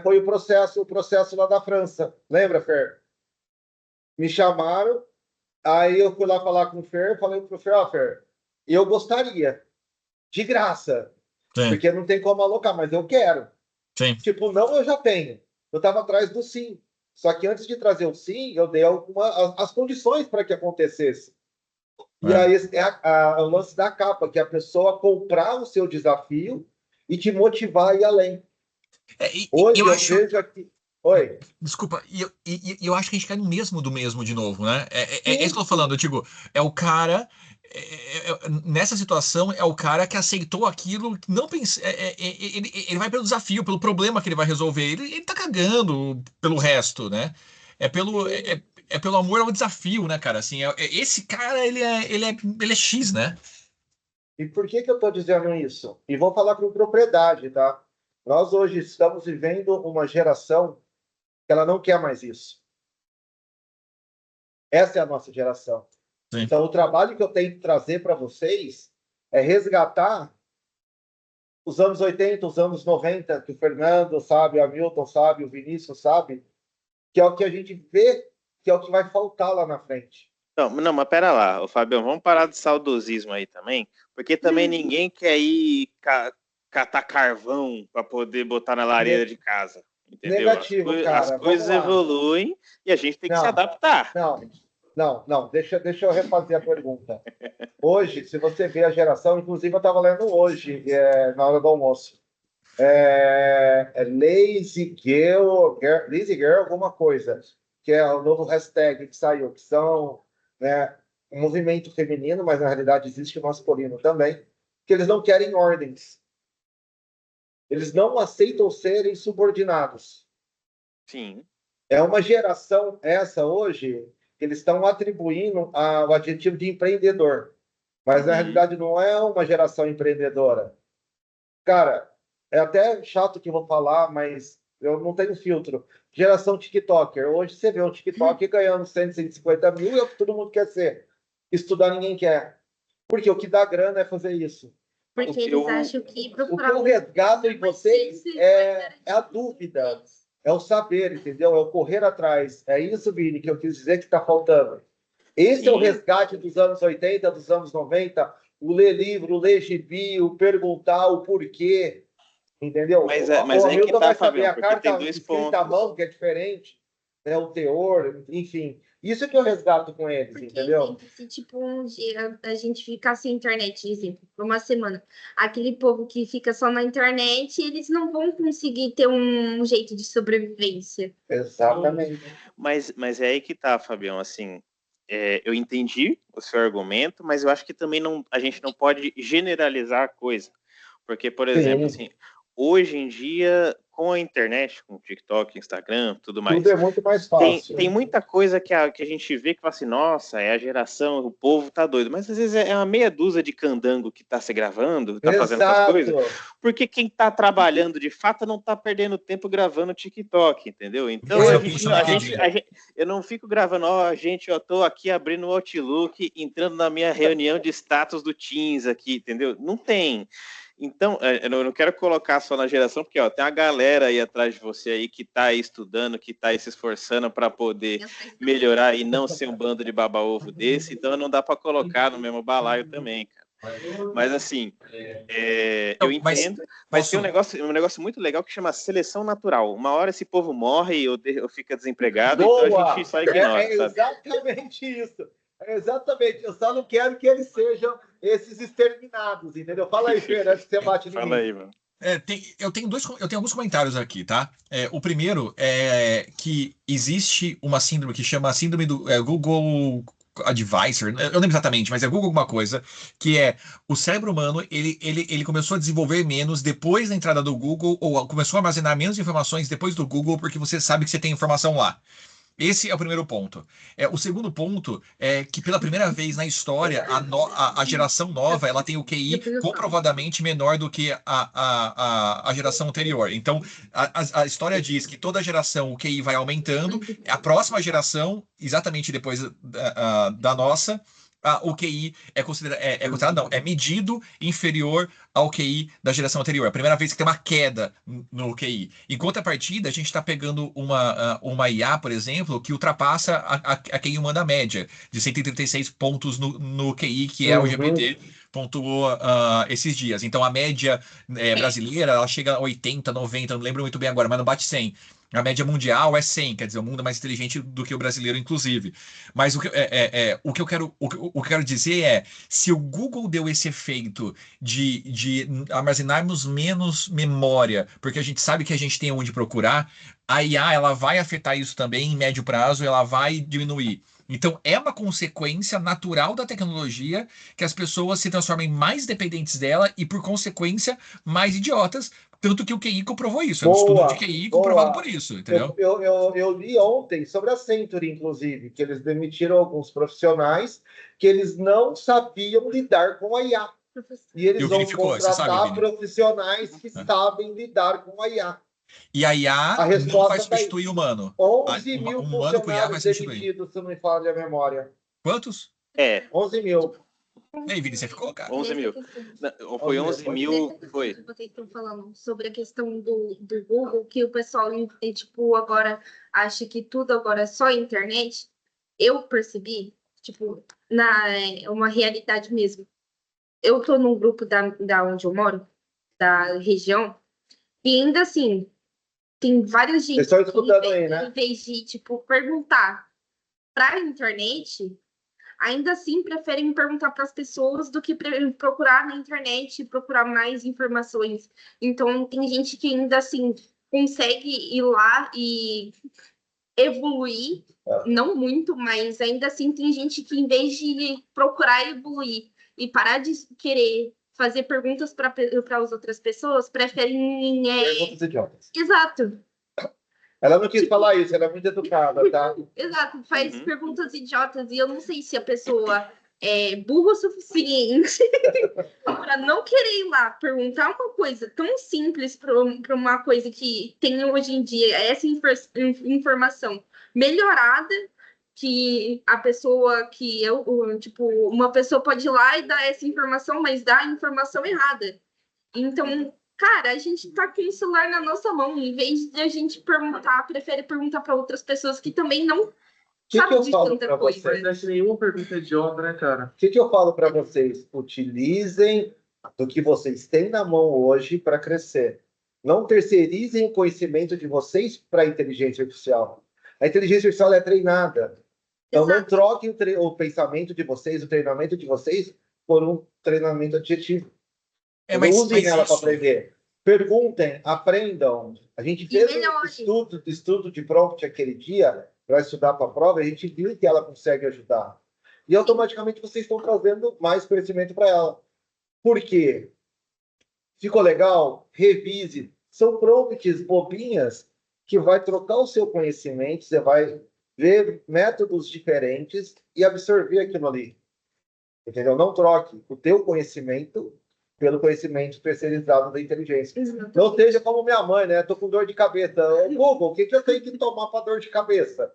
foi o processo lá da França. Lembra, Fer? Me chamaram, aí eu fui lá falar com o Fer, falei para o Fer, Fer, eu gostaria, de graça, Sim. porque não tem como alocar, mas eu quero. Sim. Tipo, não, eu já tenho. Eu estava atrás do sim. Só que antes de trazer o sim, eu dei as condições para que acontecesse. E aí é o lance da capa, que é a pessoa comprar o seu desafio e te motivar a ir além. Hoje eu vejo aqui... Oi. Desculpa, eu acho que a gente cai no mesmo do mesmo de novo, né? É isso que eu tô falando, eu digo, é o cara... nessa situação, é o cara que aceitou aquilo, não pensa, ele vai pelo desafio, pelo problema que ele vai resolver. Ele tá cagando pelo resto, né? É pelo amor ao desafio, né, cara? Assim, esse cara, ele é X, né? E por que eu estou dizendo isso? E vou falar com propriedade, tá? Nós hoje estamos vivendo uma geração que ela não quer mais isso. Essa é a nossa geração. Sim. Então, o trabalho que eu tenho que trazer para vocês é resgatar os anos 80, os anos 90, que o Fernando sabe, o Hamilton sabe, o Vinícius sabe, que é o que a gente vê que é o que vai faltar lá na frente. Não, mas pera lá, Fabião, vamos parar de saudosismo aí também, porque também ninguém quer ir catar carvão para poder botar na lareira de casa, entendeu? Negativo, cara. As coisas evoluem e a gente tem que se adaptar. Não, deixa eu refazer a pergunta. Hoje, se você vê a geração, inclusive eu estava lendo hoje, na hora do almoço, Lazy Girl, alguma coisa, que é o novo hashtag que saiu, que são, né, um movimento feminino, mas na realidade existe masculino também, que eles não querem ordens. Eles não aceitam serem subordinados. Sim. É uma geração essa hoje que eles estão atribuindo o adjetivo de empreendedor. Mas na realidade não é uma geração empreendedora. Cara, é até chato que eu vou falar, mas eu não tenho filtro. Geração TikToker. Hoje você vê um TikTok ganhando 150 mil e é o que todo mundo quer ser. Estudar ninguém quer. Porque o que dá grana é fazer isso. Porque eles acham que o que eu resgato em vocês é a dúvida, é o saber, entendeu? É o correr atrás. É isso, Vini, que eu quis dizer que está faltando. Esse é o resgate dos anos 80, dos anos 90, o ler livro, o ler gibi, o perguntar o porquê, entendeu? Mas o aí que tá, vai saber Fabião, a carta tem dois escrita pontos. à mão, que é diferente, né? O teor, enfim. Isso que eu resgato com eles, Porque, entendeu? Se tipo um dia a gente ficar sem internet, exemplo, por uma semana, aquele povo que fica só na internet, eles não vão conseguir ter um jeito de sobrevivência. Exatamente. Mas é aí que tá, Fabião, assim, eu entendi o seu argumento, mas eu acho que também a gente não pode generalizar a coisa. Porque, por exemplo, assim, hoje em dia, com a internet, com o TikTok, Instagram, tudo mais. Tudo é muito mais fácil. Tem muita coisa que a gente vê que fala assim, nossa, é a geração, o povo tá doido. Mas às vezes é uma meia dúzia de candango que tá se gravando, tá fazendo essas coisas. Porque quem tá trabalhando de fato não tá perdendo tempo gravando TikTok, entendeu? Então eu não fico gravando, gente, eu tô aqui abrindo o Outlook, entrando na minha reunião de status do Teams aqui, entendeu? Não tem. Então, eu não quero colocar só na geração, porque ó, tem uma galera aí atrás de você aí que está aí estudando, que está aí se esforçando para poder melhorar e não ser um bando de baba-ovo desse, então não dá para colocar no mesmo balaio também, cara. Mas assim, eu entendo, mas tem um negócio muito legal que chama seleção natural. Uma hora esse povo morre ou fica desempregado, Boa! então a gente só ignora, É sabe? exatamente isso. É exatamente. Eu só não quero que eles sejam esses exterminados, entendeu? Fala aí, Fer, antes que você bate no Fala aí, mano. Eu tenho alguns comentários aqui, tá? O primeiro é que existe uma síndrome que chama a síndrome do Google Advisor, eu não lembro exatamente, mas é Google alguma coisa, que é o cérebro humano, ele começou a desenvolver menos depois da entrada do Google, ou começou a armazenar menos informações depois do Google, porque você sabe que você tem informação lá. Esse é o primeiro ponto. O segundo ponto é que pela primeira vez na história, a geração nova ela tem o QI comprovadamente menor do que a geração anterior. Então, a história diz que toda geração o QI vai aumentando, a próxima geração, exatamente depois da nossa, o QI é medido inferior ao QI da geração anterior. É a primeira vez que tem uma queda no QI. Em contrapartida, a gente está pegando uma IA, por exemplo, que ultrapassa a QI humana média, de 136 pontos no QI, que é o GPT pontuou esses dias. Então, a média brasileira, ela chega a 80, 90, não lembro muito bem agora, mas não bate 100. A média mundial é 100, quer dizer, o mundo é mais inteligente do que o brasileiro, inclusive. Mas o que eu quero dizer é, se o Google deu esse efeito de armazenarmos menos memória, porque a gente sabe que a gente tem onde procurar, a IA ela vai afetar isso também em médio prazo, ela vai diminuir. Então, é uma consequência natural da tecnologia que as pessoas se transformem mais dependentes dela e, por consequência, mais idiotas. Tanto que o QI comprovou isso. É um estudo de QI comprovado por isso, entendeu? Eu li ontem sobre a Century, inclusive, que eles demitiram alguns profissionais que eles não sabiam lidar com a IA. E eles vão contratar profissionais que sabem lidar com a IA. E a IA não vai substituir o humano. 11 mil funcionários demitidos, se não me fala de memória. Quantos? 11 mil. E aí, Vini, você ficou, cara? 11 mil. Não, foi 11 mil, foi. Vocês estão falando sobre a questão do Google, que o pessoal, tipo, agora acha que tudo agora é só internet. Eu percebi, tipo, uma realidade mesmo. Eu tô num grupo da onde eu moro, da região, e ainda assim, tem vários gente que, em vez de, tipo, perguntar para a internet, ainda assim preferem perguntar para as pessoas do que procurar na internet, procurar mais informações. Então, tem gente que ainda assim consegue ir lá e evoluir, não muito, mas ainda assim tem gente que, em vez de procurar evoluir e parar de querer fazer perguntas para as outras pessoas, preferem... Perguntas idiotas. Exato. Ela não quis falar isso, ela é muito educada, tá? Exato, faz perguntas idiotas e eu não sei se a pessoa é burra o suficiente para não querer ir lá perguntar uma coisa tão simples para uma coisa que tem hoje em dia, essa informação melhorada, que a pessoa tipo, uma pessoa pode ir lá e dar essa informação, mas dá a informação errada. Então, cara, a gente tá com o celular na nossa mão, em vez de a gente perguntar, prefere perguntar para outras pessoas que também não sabem de tanta coisa. Não acho nenhuma pergunta idiota, né, cara? O que eu falo para vocês? Utilizem do que vocês têm na mão hoje para crescer. Não terceirizem o conhecimento de vocês para a inteligência artificial. A inteligência artificial é treinada. Então, não troquem o pensamento de vocês, o treinamento de vocês, por um treinamento adjetivo. Usem ela para aprender. Perguntem, aprendam. A gente fez um estudo de prompt aquele dia para estudar para a prova, a gente viu que ela consegue ajudar. E automaticamente vocês estão trazendo mais conhecimento para ela. Por quê? Ficou legal? Revise. São prompts bobinhas que vai trocar o seu conhecimento, você vai ver métodos diferentes e absorver aquilo ali. Entendeu? Não troque o teu conhecimento pelo conhecimento terceirizado da inteligência. Exatamente. Não seja como minha mãe, né? Tô com dor de cabeça. Google, o que eu tenho que tomar para dor de cabeça?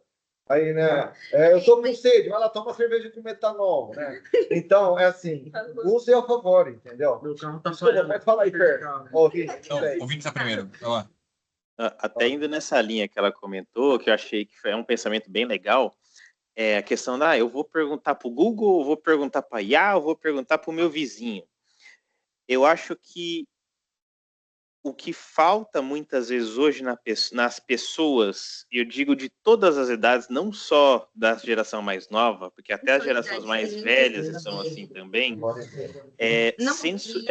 Aí, né? Eu tô com sede, vai lá, toma cerveja com metanol, né? Então, é assim, use a favor, entendeu? Meu carro tá Desculpa, falhando. mas fala aí, Fer. Ouvi, Não, o Vini tá primeiro. Vai lá. Até indo nessa linha que ela comentou, que eu achei que é um pensamento bem legal, é a questão da, eu vou perguntar para o Google, eu vou perguntar para a IA, eu vou perguntar para o meu vizinho. Eu acho que o que falta muitas vezes hoje nas pessoas, e eu digo de todas as idades, não só da geração mais nova, porque até as gerações mais velhas são assim também, é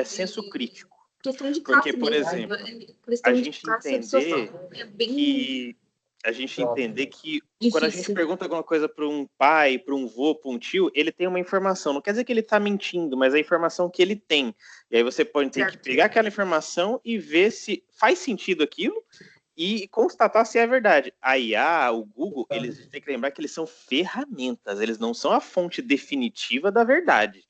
senso crítico. Questão de classe Porque, por mesmo, exemplo, questão a de gente classe entender social. É bem que quando a gente difícil. pergunta alguma coisa para um pai, para um vô, para um tio, ele tem uma informação. Não quer dizer que ele está mentindo, mas é a informação que ele tem. E aí você pode ter que pegar aquela informação e ver se faz sentido aquilo e constatar se é verdade. A IA, o Google, eles têm que lembrar que eles são ferramentas, eles não são a fonte definitiva da verdade.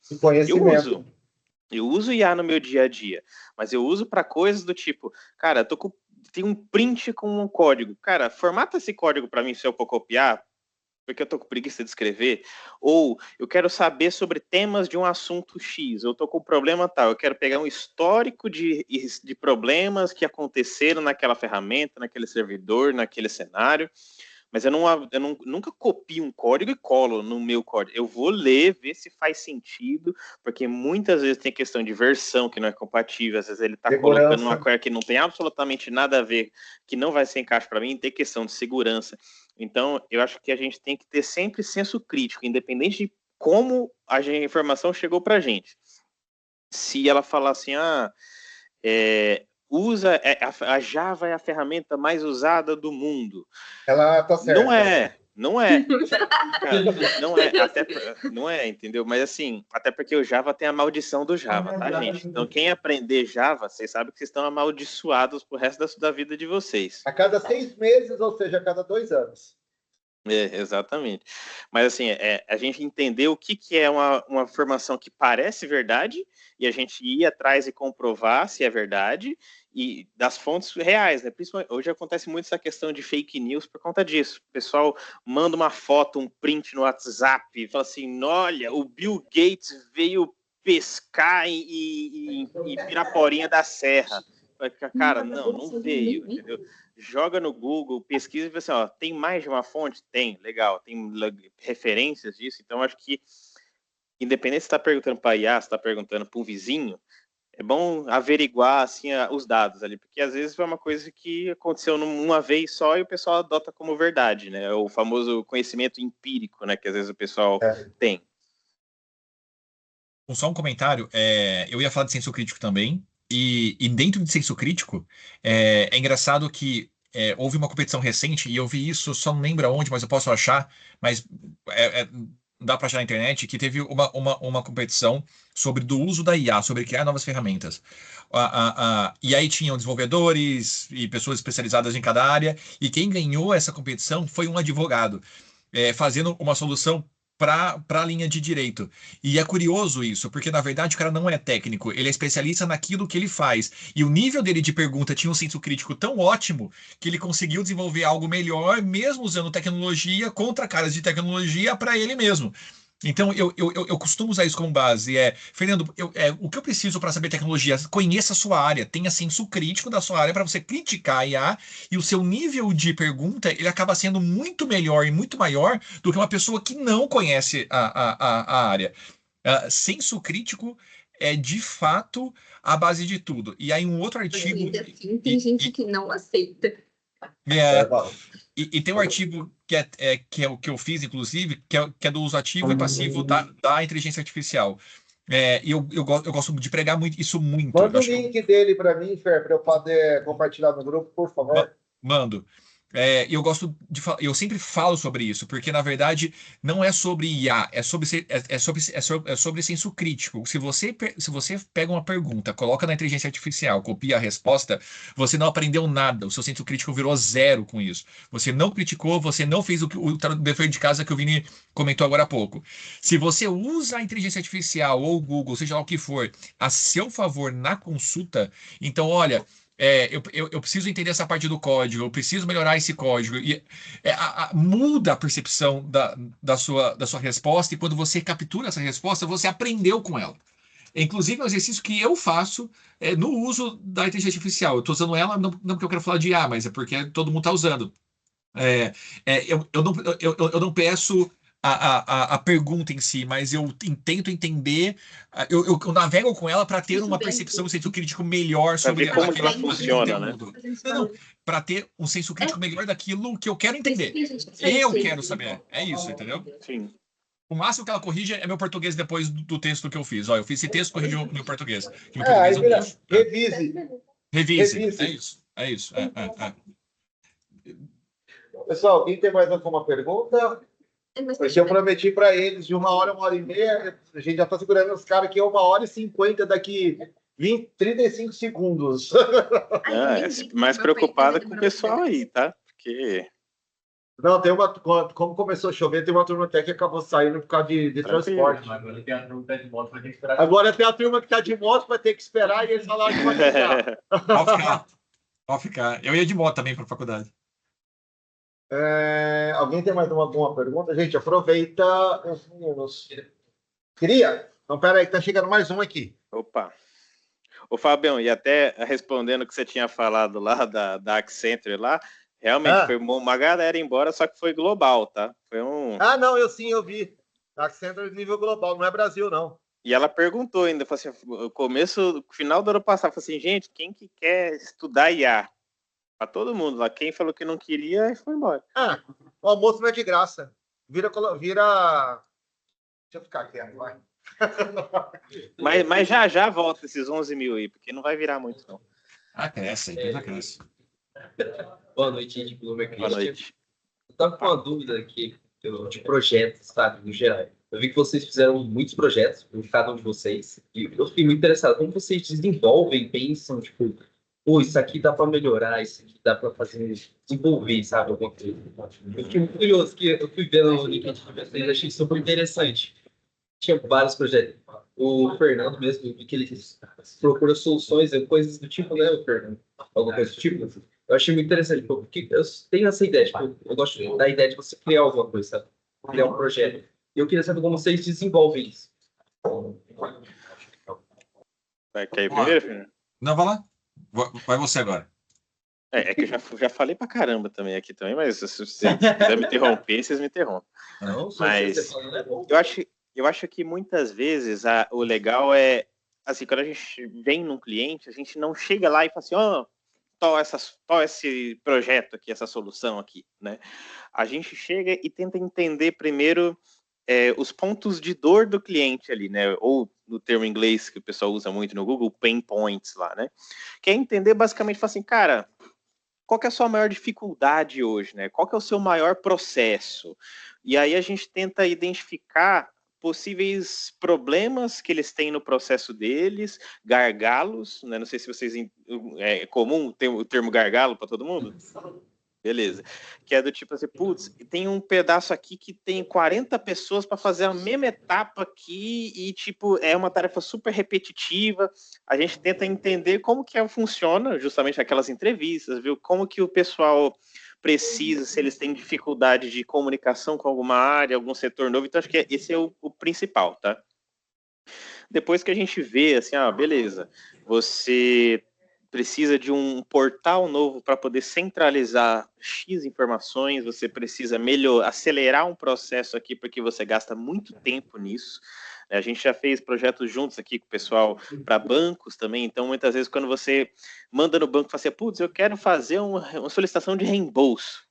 Eu uso IA no meu dia a dia, mas eu uso para coisas do tipo, cara, tem um print com um código. Cara, formata esse código para mim se eu for copiar, porque eu tô com preguiça de escrever. Ou eu quero saber sobre temas de um assunto X. Eu tô com um problema tal. Eu quero pegar um histórico de problemas que aconteceram naquela ferramenta, naquele servidor, naquele cenário. Mas eu nunca copio um código e colo no meu código. Eu vou ler, ver se faz sentido, porque muitas vezes tem questão de versão que não é compatível, às vezes ele está colocando uma coisa que não tem absolutamente nada a ver, que não vai ser encaixe para mim, tem questão de segurança. Então, eu acho que a gente tem que ter sempre senso crítico, independente de como a informação chegou para a gente. Se ela falar assim, a Java é a ferramenta mais usada do mundo. Ela tá certa. Não é. Cara, não é, entendeu? Mas assim, até porque o Java tem a maldição do Java, tá, gente? Então, quem aprender Java, vocês sabem que vocês estão amaldiçoados pro resto da vida de vocês. A cada 6 meses, ou seja, a cada 2 anos. Exatamente. Mas assim, a gente entender o que é uma informação que parece verdade e a gente ir atrás e comprovar se é verdade e das fontes reais, né? Principalmente, hoje acontece muito essa questão de fake news por conta disso. O pessoal manda uma foto, um print no WhatsApp e fala assim, olha, o Bill Gates veio pescar em Piraporinha da Serra. Cara, não veio, entendeu? Joga no Google, pesquisa e vê assim, ó, tem mais de uma fonte? Tem, legal, tem referências disso, então acho que independente se está perguntando para a IA, se está perguntando para um vizinho, é bom averiguar assim, os dados ali, porque às vezes é uma coisa que aconteceu uma vez só e o pessoal adota como verdade, né? O famoso conhecimento empírico, né? Que às vezes o pessoal tem. Só um comentário, eu ia falar de senso crítico também, e dentro de senso crítico, é engraçado que houve uma competição recente, e eu vi isso, só não lembro aonde, mas eu posso achar, mas dá para achar na internet, que teve uma competição sobre do uso da IA, sobre criar novas ferramentas. E aí tinham desenvolvedores e pessoas especializadas em cada área, e quem ganhou essa competição foi um advogado, fazendo uma solução para a linha de direito. E é curioso isso, porque na verdade o cara não é técnico, ele é especialista naquilo que ele faz. E o nível dele de pergunta tinha um senso crítico tão ótimo que ele conseguiu desenvolver algo melhor, mesmo usando tecnologia contra caras de tecnologia para ele mesmo. Então, eu costumo usar isso como base. Fernando, o que eu preciso para saber tecnologia? Conheça a sua área, tenha senso crítico da sua área para você criticar a IA, e o seu nível de pergunta ele acaba sendo muito melhor e muito maior do que uma pessoa que não conhece a área. Senso crítico é, de fato, a base de tudo. E aí, um outro artigo. Ainda assim, tem gente que não aceita. E tem um artigo que é o que eu fiz, inclusive, que é do uso ativo e passivo da inteligência artificial. E eu gosto de pregar isso muito. Manda o link dele para mim, Fer, para eu poder compartilhar no grupo, por favor. Mando. Eu sempre falo sobre isso, porque na verdade não é sobre IA, é sobre senso crítico. Se você pega uma pergunta, coloca na inteligência artificial, copia a resposta, você não aprendeu nada, o seu senso crítico virou zero com isso. Você não criticou, você não fez o dever de casa que o Vini comentou agora há pouco. Se você usa a inteligência artificial ou o Google, seja lá o que for, a seu favor na consulta, então olha, eu preciso entender essa parte do código, eu preciso melhorar esse código. E muda a percepção da sua resposta, e quando você captura essa resposta, você aprendeu com ela. Inclusive, é um exercício que eu faço no uso da inteligência artificial. Eu estou usando ela não porque eu quero falar de IA, mas é porque todo mundo está usando. Eu não peço a pergunta em si, mas eu tento entender, eu navego com ela para ter uma percepção, um senso crítico melhor sobre ver como que ela aquele funciona, né? conteúdo. Não, para ter um senso crítico melhor daquilo que eu quero entender. Eu quero saber. É isso, entendeu? Sim. O máximo que ela corrige é meu português depois do texto que eu fiz. Ó, eu fiz esse texto, corrigi o meu português. Que meu Aí português é um lixo. revise. Revise. Revise. É isso. Pessoal, alguém tem mais alguma pergunta? Porque eu prometi para eles de 1h, 1h30. A gente já está segurando os caras aqui 1h50, daqui 35 segundos. Mais preocupada com o pessoal aí, tá? Porque... Não, tem uma. Como começou a chover, tem uma turma até que acabou saindo por causa de transporte. Agora tem a turma que tá de moto, vai ter que esperar. Agora tem a turma que está de moto, vai ter que esperar, e eles falaram que vai ficar. Pode ficar. Eu ia de moto também para a faculdade. Alguém tem mais alguma pergunta? Gente, aproveita os meninos. Queria? Então, pera aí, que tá chegando mais um aqui. Opa. Ô, Fabião, e até respondendo o que você tinha falado lá da Accenture lá, realmente foi uma galera embora, só que foi global, tá? Foi um... não, eu vi. Accenture nível global, não é Brasil, não. E ela perguntou ainda, falou assim, final do ano passado, falou assim, gente, quem que quer estudar IA? Para todo mundo lá. Quem falou que não queria, foi embora. O almoço não é de graça. Vira... Deixa eu ficar quieto, vai. Mas já volta esses 11 mil aí, porque não vai virar muito, não. Cresce, a empresa cresce. Boa noite, Ed Bloomer. Boa noite. Eu estava com uma dúvida aqui de projetos, sabe, no geral. Eu vi que vocês fizeram muitos projetos, cada um de vocês, e eu fiquei muito interessado. Como vocês desenvolvem, pensam, tipo, isso aqui dá para melhorar, isso aqui dá para desenvolver, sabe, alguma coisa. Eu fiquei muito curioso, que eu fui vendo no LinkedIn de vocês, achei super interessante. Tinha vários projetos. O Fernando mesmo, vi que ele procura soluções, coisas do tipo, né, o Fernando? Alguma coisa do tipo. Eu achei muito interessante, porque eu tenho essa ideia, tipo, eu gosto da ideia de você criar alguma coisa, sabe? Criar um projeto. E eu queria saber como vocês desenvolvem isso. Quer ir primeiro, Fernando? Não, vai lá. Vai você agora. Que eu já falei pra caramba também aqui também, mas se você quiser me interromper, vocês me interrompem. Não, mas eu acho que muitas vezes o legal é, assim, quando a gente vem num cliente, a gente não chega lá e fala assim, tal esse projeto aqui, essa solução aqui, né? A gente chega e tenta entender primeiro os pontos de dor do cliente ali, né? Ou no termo em inglês que o pessoal usa muito no Google, pain points lá, né? Que é entender basicamente, assim, cara, qual que é a sua maior dificuldade hoje, né? Qual que é o seu maior processo? E aí a gente tenta identificar possíveis problemas que eles têm no processo deles, gargalos, né? Não sei se vocês... É comum ter o termo gargalo para todo mundo? Beleza. Que é do tipo assim, putz, tem um pedaço aqui que tem 40 pessoas para fazer a mesma etapa aqui e, tipo, é uma tarefa super repetitiva. A gente tenta entender como que funciona justamente aquelas entrevistas, viu? Como que o pessoal precisa, se eles têm dificuldade de comunicação com alguma área, algum setor novo. Então, acho que esse é o principal, tá? Depois que a gente vê, assim, beleza, você precisa de um portal novo para poder centralizar X informações, você precisa acelerar um processo aqui, porque você gasta muito tempo nisso. A gente já fez projetos juntos aqui com o pessoal para bancos também, então muitas vezes quando você manda no banco, fala assim, putz, eu quero fazer uma solicitação de reembolso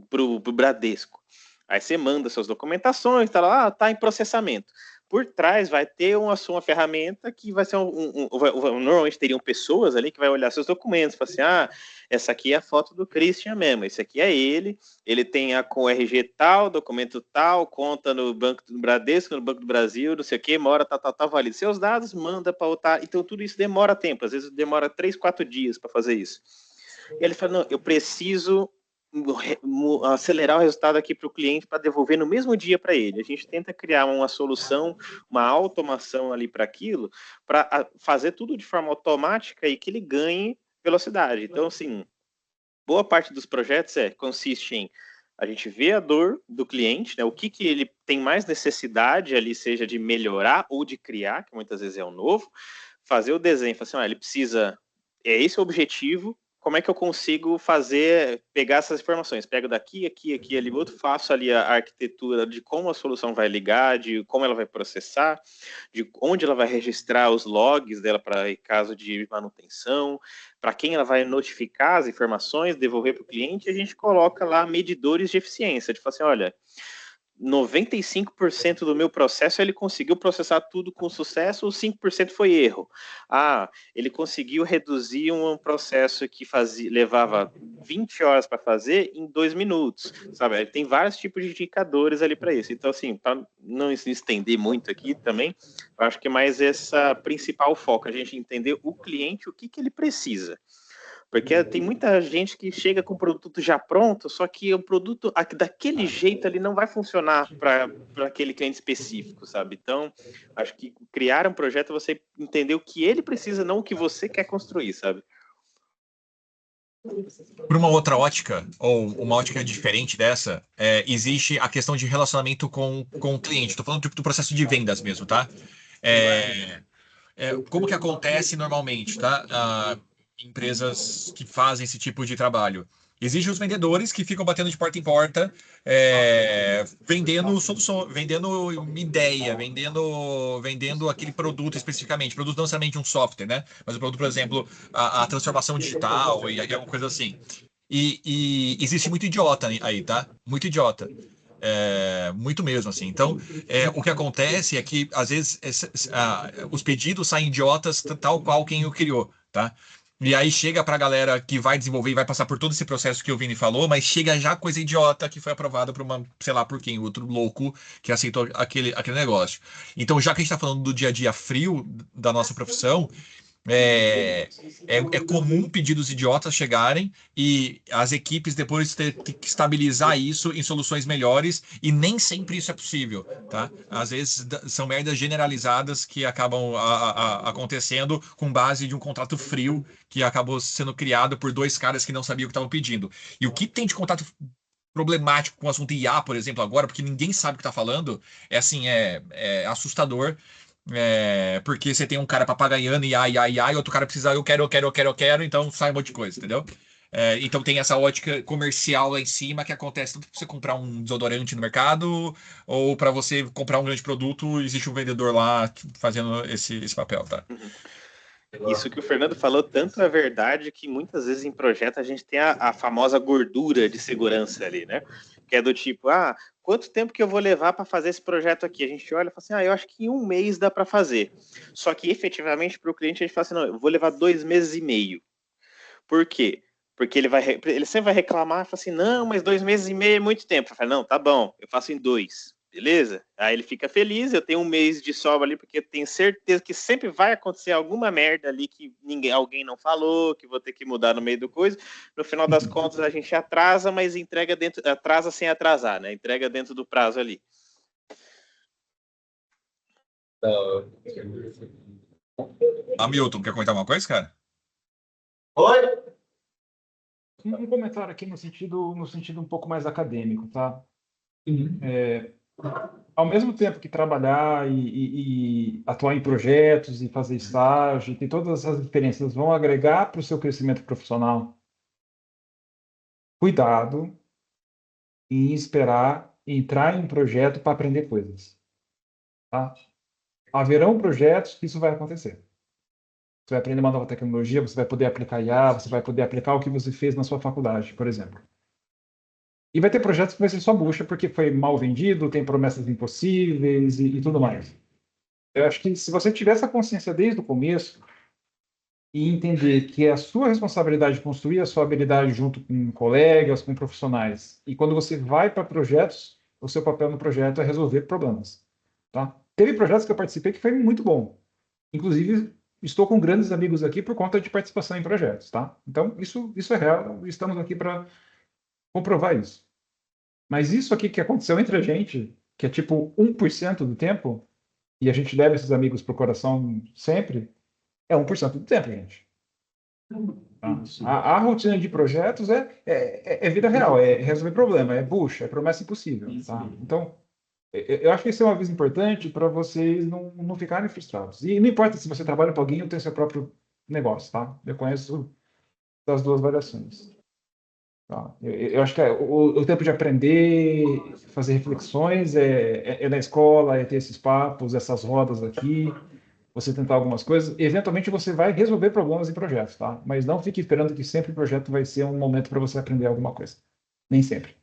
para o Bradesco. Aí você manda suas documentações, tá lá, tá em processamento. Por trás vai ter uma ferramenta que vai ser normalmente teriam pessoas ali que vai olhar seus documentos, falar assim, essa aqui é a foto do Christian mesmo, esse aqui é ele tem com RG tal, documento tal, conta no Banco do Bradesco, no Banco do Brasil, não sei o que, mora, tal, valida seus dados, manda para outra, então tudo isso demora tempo, às vezes demora 3, 4 dias para fazer isso. E ele fala, não, eu preciso acelerar o resultado aqui para o cliente para devolver no mesmo dia para ele. A gente tenta criar uma solução, uma automação ali para aquilo, para fazer tudo de forma automática e que ele ganhe velocidade. Então, assim, boa parte dos projetos consiste em a gente ver a dor do cliente, né? O que ele tem mais necessidade ali, seja de melhorar ou de criar, que muitas vezes é o novo, fazer o desenho, falar assim, ele precisa, esse o objetivo, como é que eu consigo pegar essas informações? Pego daqui, aqui, ali, outro, faço ali a arquitetura de como a solução vai ligar, de como ela vai processar, de onde ela vai registrar os logs dela para caso de manutenção, para quem ela vai notificar as informações, devolver para o cliente, e a gente coloca lá medidores de eficiência, de falar assim, olha, 95% do meu processo ele conseguiu processar tudo com sucesso, ou 5% foi erro. Ele conseguiu reduzir um processo que levava 20 horas para fazer em 2 minutos, sabe? Tem vários tipos de indicadores ali para isso. Então, assim, para não estender muito aqui também, eu acho que é mais essa principal foco, a gente entender o cliente, o que ele precisa. Porque tem muita gente que chega com o produto já pronto, só que o produto daquele jeito ele não vai funcionar para aquele cliente específico, sabe? Então, acho que criar um projeto é você entender o que ele precisa, não o que você quer construir, sabe? Por uma outra ótica, ou uma ótica diferente dessa, existe a questão de relacionamento com o cliente. Estou falando do processo de vendas mesmo, tá? Como que acontece normalmente, tá? Empresas que fazem esse tipo de trabalho. Existem os vendedores que ficam batendo de porta em porta, vendendo solução, vendendo uma ideia, vendendo aquele produto especificamente. Produto não necessariamente um software, né? Mas o produto, por exemplo, a transformação digital e alguma coisa assim. E existe muito idiota aí, tá? Muito idiota. Muito mesmo, assim. Então, o que acontece é que, às vezes, os pedidos saem idiotas tal qual quem o criou, tá? E aí chega para a galera que vai desenvolver e vai passar por todo esse processo que o Vini falou, mas chega já coisa idiota que foi aprovada por uma, sei lá por quem, outro louco que aceitou aquele negócio. Então, já que a gente está falando do dia a dia frio da nossa profissão, é comum pedidos idiotas chegarem e as equipes depois ter que estabilizar isso em soluções melhores, e nem sempre isso é possível, tá? Às vezes são merdas generalizadas que acabam acontecendo com base de um contrato frio que acabou sendo criado por 2 caras que não sabiam o que estavam pedindo. E o que tem de contato problemático com o assunto IA, por exemplo, agora, porque ninguém sabe o que está falando, é assustador. Porque você tem um cara papagaiando e outro cara precisa, eu quero, então sai um monte de coisa, entendeu? Então tem essa ótica comercial lá em cima que acontece tanto para você comprar um desodorante no mercado ou para você comprar um grande produto, existe um vendedor lá fazendo esse papel, tá? Isso que o Fernando falou tanto é verdade que muitas vezes em projeto a gente tem a famosa gordura de segurança ali, né? Que é do tipo, quanto tempo que eu vou levar para fazer esse projeto aqui? A gente olha e fala assim, eu acho que em 1 mês dá para fazer. Só que efetivamente para o cliente a gente fala assim, não, eu vou levar 2 meses e meio. Por quê? Porque ele sempre vai reclamar e fala assim, não, mas 2 meses e meio é muito tempo. Eu falo, não, tá bom, eu faço em 2. Beleza? Aí ele fica feliz, eu tenho 1 mês de sobra ali, porque eu tenho certeza que sempre vai acontecer alguma merda ali que alguém não falou, que vou ter que mudar no meio do coisa. No final das contas, a gente atrasa, mas atrasa sem atrasar, né? Entrega dentro do prazo ali. Hamilton, quer comentar uma coisa, cara? Oi? Um comentário aqui no sentido um pouco mais acadêmico, tá? Ao mesmo tempo que trabalhar e atuar em projetos e fazer estágio, tem todas essas experiências vão agregar para o seu crescimento profissional. Cuidado em esperar entrar em um projeto para aprender coisas, tá? Haverão projetos que isso vai acontecer. Você vai aprender uma nova tecnologia, você vai poder aplicar IA, você vai poder aplicar o que você fez na sua faculdade, por exemplo. E vai ter projetos que vai ser só bucha porque foi mal vendido, tem promessas impossíveis e tudo mais. Eu acho que se você tiver essa consciência desde o começo e entender que é a sua responsabilidade construir a sua habilidade junto com colegas, com profissionais, e quando você vai para projetos, o seu papel no projeto é resolver problemas. Tá? Teve projetos que eu participei que foi muito bom. Inclusive, estou com grandes amigos aqui por conta de participação em projetos. Tá? Então, isso é real, estamos aqui para comprovar isso. Mas isso aqui que aconteceu entre a gente, que é tipo 1% do tempo, e a gente deve esses amigos pro coração sempre, é 1% do tempo, gente. A rotina de projetos é vida real, é resolver problema, é bucha, é promessa impossível. Tá? Então, eu acho que isso é um aviso importante para vocês não ficarem frustrados. E não importa se você trabalha para alguém ou tem seu próprio negócio, tá? Eu conheço das duas variações. Tá? Eu acho que o tempo de aprender, fazer reflexões é na escola, é ter esses papos, essas rodas aqui, você tentar algumas coisas. Eventualmente você vai resolver problemas em projetos, tá? Mas não fique esperando que sempre o projeto vai ser um momento para você aprender alguma coisa. Nem sempre.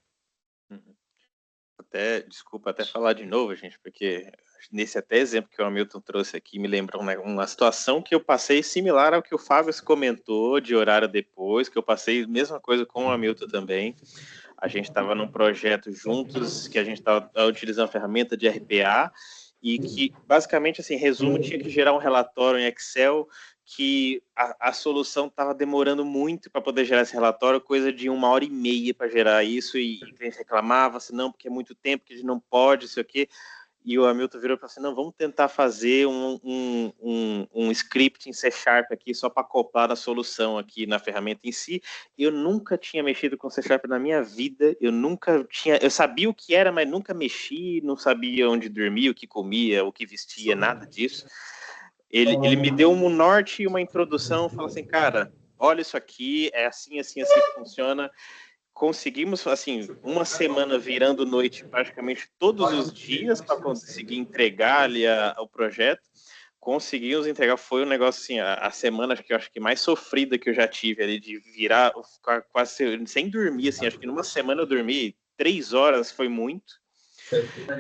Desculpa até falar de novo, gente, porque nesse até exemplo que o Hamilton trouxe aqui me lembra uma situação que eu passei similar ao que o Fábio comentou de horário depois, que eu passei mesma coisa com o Hamilton também. A gente estava num projeto juntos, que a gente estava utilizando a ferramenta de RPA, e que, basicamente, assim, resumo, tinha que gerar um relatório em Excel, que a solução estava demorando muito para poder gerar esse relatório, coisa de 1h30 para gerar isso, e a gente reclamava, assim, não, porque é muito tempo, que a gente não pode, isso aqui. E o Hamilton virou e falou assim, não, vamos tentar fazer um script em C# aqui, só para acoplar a solução aqui na ferramenta em si. Eu nunca tinha mexido com C# na minha vida, eu sabia o que era, mas nunca mexi, não sabia onde dormia, o que comia, o que vestia, nada disso. Ele me deu um norte e uma introdução, falou assim, cara, olha isso aqui, é assim, assim, assim que funciona. Conseguimos, assim, uma semana virando noite praticamente todos os dias para conseguir entregar ali o projeto. Conseguimos entregar, foi um negócio assim, a semana que eu acho que mais sofrida que eu já tive ali, de virar quase sem dormir, assim, acho que numa semana eu dormi 3 horas, foi muito.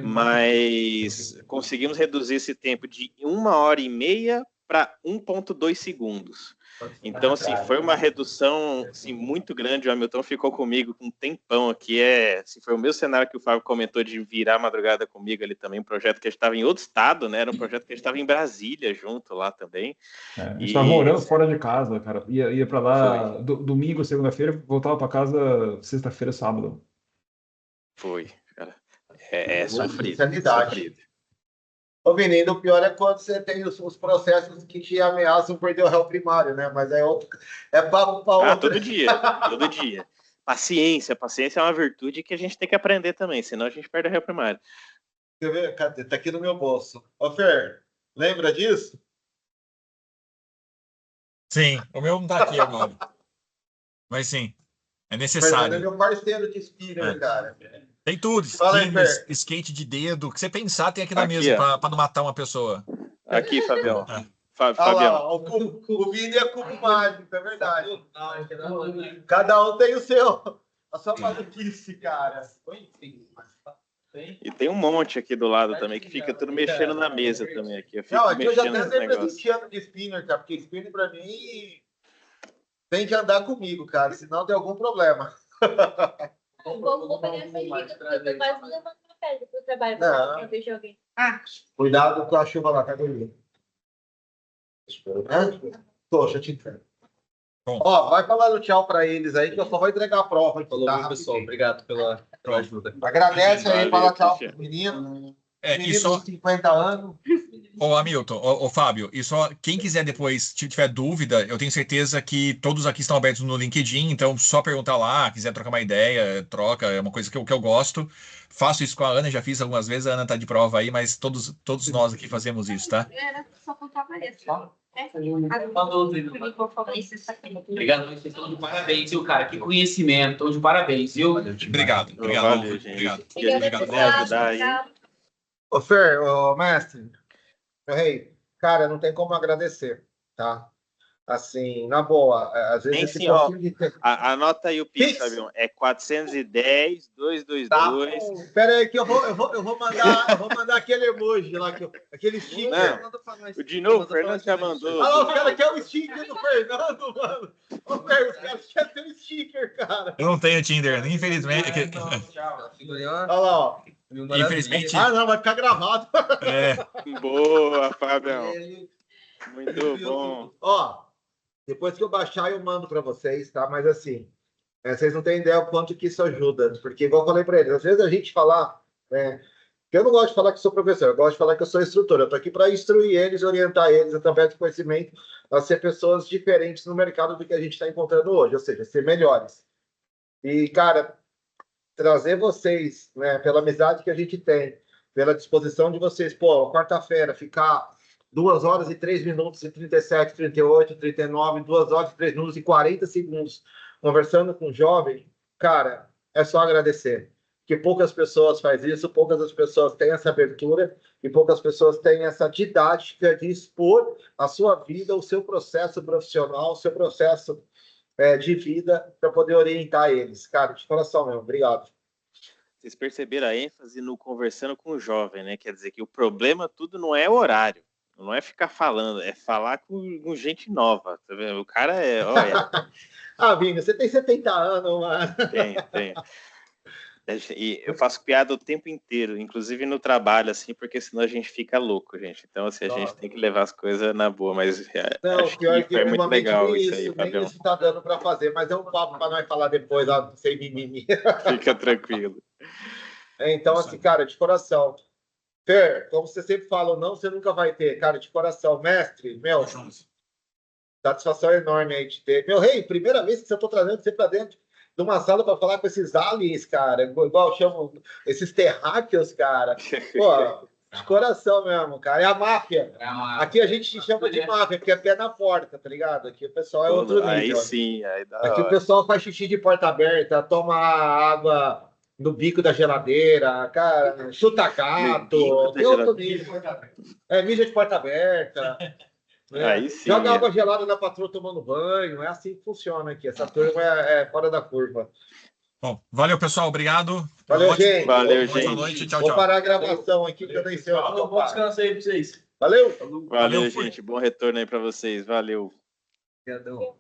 Mas conseguimos reduzir esse tempo de 1h30 para 1,2 segundos. Então, assim, foi uma redução assim, muito grande. O Hamilton ficou comigo com um tempão aqui. Assim, foi o mesmo cenário que o Fábio comentou de virar a madrugada comigo ali também. Um projeto que a gente estava em outro estado, né? Era um projeto que a gente estava em Brasília junto lá também. A gente estava morando fora de casa, cara. Ia para lá domingo, segunda-feira, voltava para casa sexta-feira, sábado. Foi, cara. É sofrido. Sofrido. Ô, menino, o pior é quando você tem os processos que te ameaçam perder o réu primário, né? Mas é papo para outro. Todo dia. Paciência é uma virtude que a gente tem que aprender também, senão a gente perde o réu primário. Você vê? Cadê? Tá aqui no meu bolso. Ô, Fer, lembra disso? Sim, o meu não tá aqui agora. Mas sim, é necessário. Fernando é meu parceiro de spinner, cara. Tem tudo, spinner, skate de dedo, o que você pensar tem aqui na mesa para não matar uma pessoa. Aqui, Fabião. Fabião. O Vini é cubo mágico, é verdade. Cada um tem a sua maluquice, cara. E tem um monte aqui do lado também, que fica tudo mexendo na mesa também. Aqui eu já tenho sempre 20 anos de spinner, cara, porque spinner pra mim tem que andar comigo, cara, senão tem algum problema. Vou pegar essa dica, porque eu tô quase levando uma pedra pro trabalho pra ver de alguém. Cuidado com a chuva lá, tá dormindo. Deixa eu te entregar. Ó, vai falando tchau pra eles aí, que eu só vou entregar a prova aqui. Falou, pessoal. Obrigado pela ajuda. Agradece aí, fala tchau pro menino. E só 50 anos. Ô, Hamilton, ô, Fábio, e só quem quiser depois, se tiver dúvida, eu tenho certeza que todos aqui estão abertos no LinkedIn, então só perguntar lá, quiser trocar uma ideia, troca, é uma coisa que eu gosto. Faço isso com a Ana, já fiz algumas vezes, a Ana tá de prova aí, mas todos nós aqui fazemos isso, tá? Era só contar pra ele. Obrigado, vocês estão de parabéns, viu, cara? Que conhecimento, estão de parabéns, viu? Obrigado. Valeu, gente. Obrigado. Por ajudar aí. Ô, Fer, ô, mestre, meu rei, cara, não tem como agradecer, tá? Assim, na boa, às vezes... Nem sim, ó, anota aí o Pix, Fabião. É 410-222... Tá. Espera aí que eu vou mandar aquele emoji lá, aquele sticker. De novo, o Fernando já mandou. Ah, os caras querem o sticker do Fernando, mano. Ô, Fer, os caras querem ter o sticker, cara. Eu não tenho Tinder, infelizmente. Olha lá, ó. Infelizmente. Ah, não, vai ficar gravado. Boa, Fabião. Muito bom. Ó, depois que eu baixar, eu mando para vocês, tá? Mas assim, vocês não têm ideia o quanto que isso ajuda. Porque, igual eu falei para eles, às vezes a gente falar, né? Eu não gosto de falar que sou professor, eu gosto de falar que eu sou instrutor. Eu estou aqui para instruir eles, orientar eles através do conhecimento a ser pessoas diferentes no mercado do que a gente está encontrando hoje, ou seja, ser melhores. E, cara, trazer vocês, né, pela amizade que a gente tem, pela disposição de vocês, pô, quarta-feira, ficar 2 horas e 3 minutos e 37, 38, 39, 2 horas e 3 minutos e 40 segundos conversando com um jovem, cara, é só agradecer. Que poucas pessoas fazem isso, poucas as pessoas têm essa abertura e poucas pessoas têm essa didática de expor a sua vida, o seu processo profissional, o seu processo de vida para poder orientar eles. Cara, de coração mesmo, obrigado. Vocês perceberam a ênfase no conversando com o jovem, né? Quer dizer que o problema tudo não é horário, não é ficar falando, é falar com gente nova, tá vendo? O cara é, olha... Vini, você tem 70 anos, mano. Tem. E eu faço piada o tempo inteiro, inclusive no trabalho, assim, porque senão a gente fica louco, gente. Então, assim, a gente tem que levar as coisas na boa, mas não, acho pior que foi muito legal nem isso aí, nem Fabião. isso tá dando para fazer, mas é um papo para nós falar depois, lá, sem mimimi. Fica tranquilo. Então, assim, cara, de coração. Fer, como você sempre fala, não, você nunca vai ter. Cara, de coração, mestre, meu, satisfação enorme aí de ter. Meu rei, primeira vez que eu tô trazendo você para dentro de uma sala para falar com esses aliens, cara, igual eu chamo esses terráqueos, cara. Pô, de coração mesmo, cara. É a máfia. Aqui a gente chama de máfia, porque é pé na porta, tá ligado? Aqui o pessoal é outro nível. Aí sim, aí dá. Aqui o pessoal faz xixi de porta aberta, toma água no bico da geladeira, cara, chuta gato, tem outro nível. Mija de porta aberta. Aí sim. Joga água gelada na patroa tomando banho. É assim que funciona aqui. Essa turma é fora da curva. Bom, valeu, pessoal. Obrigado. Valeu, gente. Valeu, Boa gente. noite. Tchau, Vou tchau. parar a gravação aqui, que eu nem sei onde eu Bom descanso aí pra vocês. Valeu. Valeu, fui. gente. Bom retorno aí para vocês. Valeu. Obrigadão.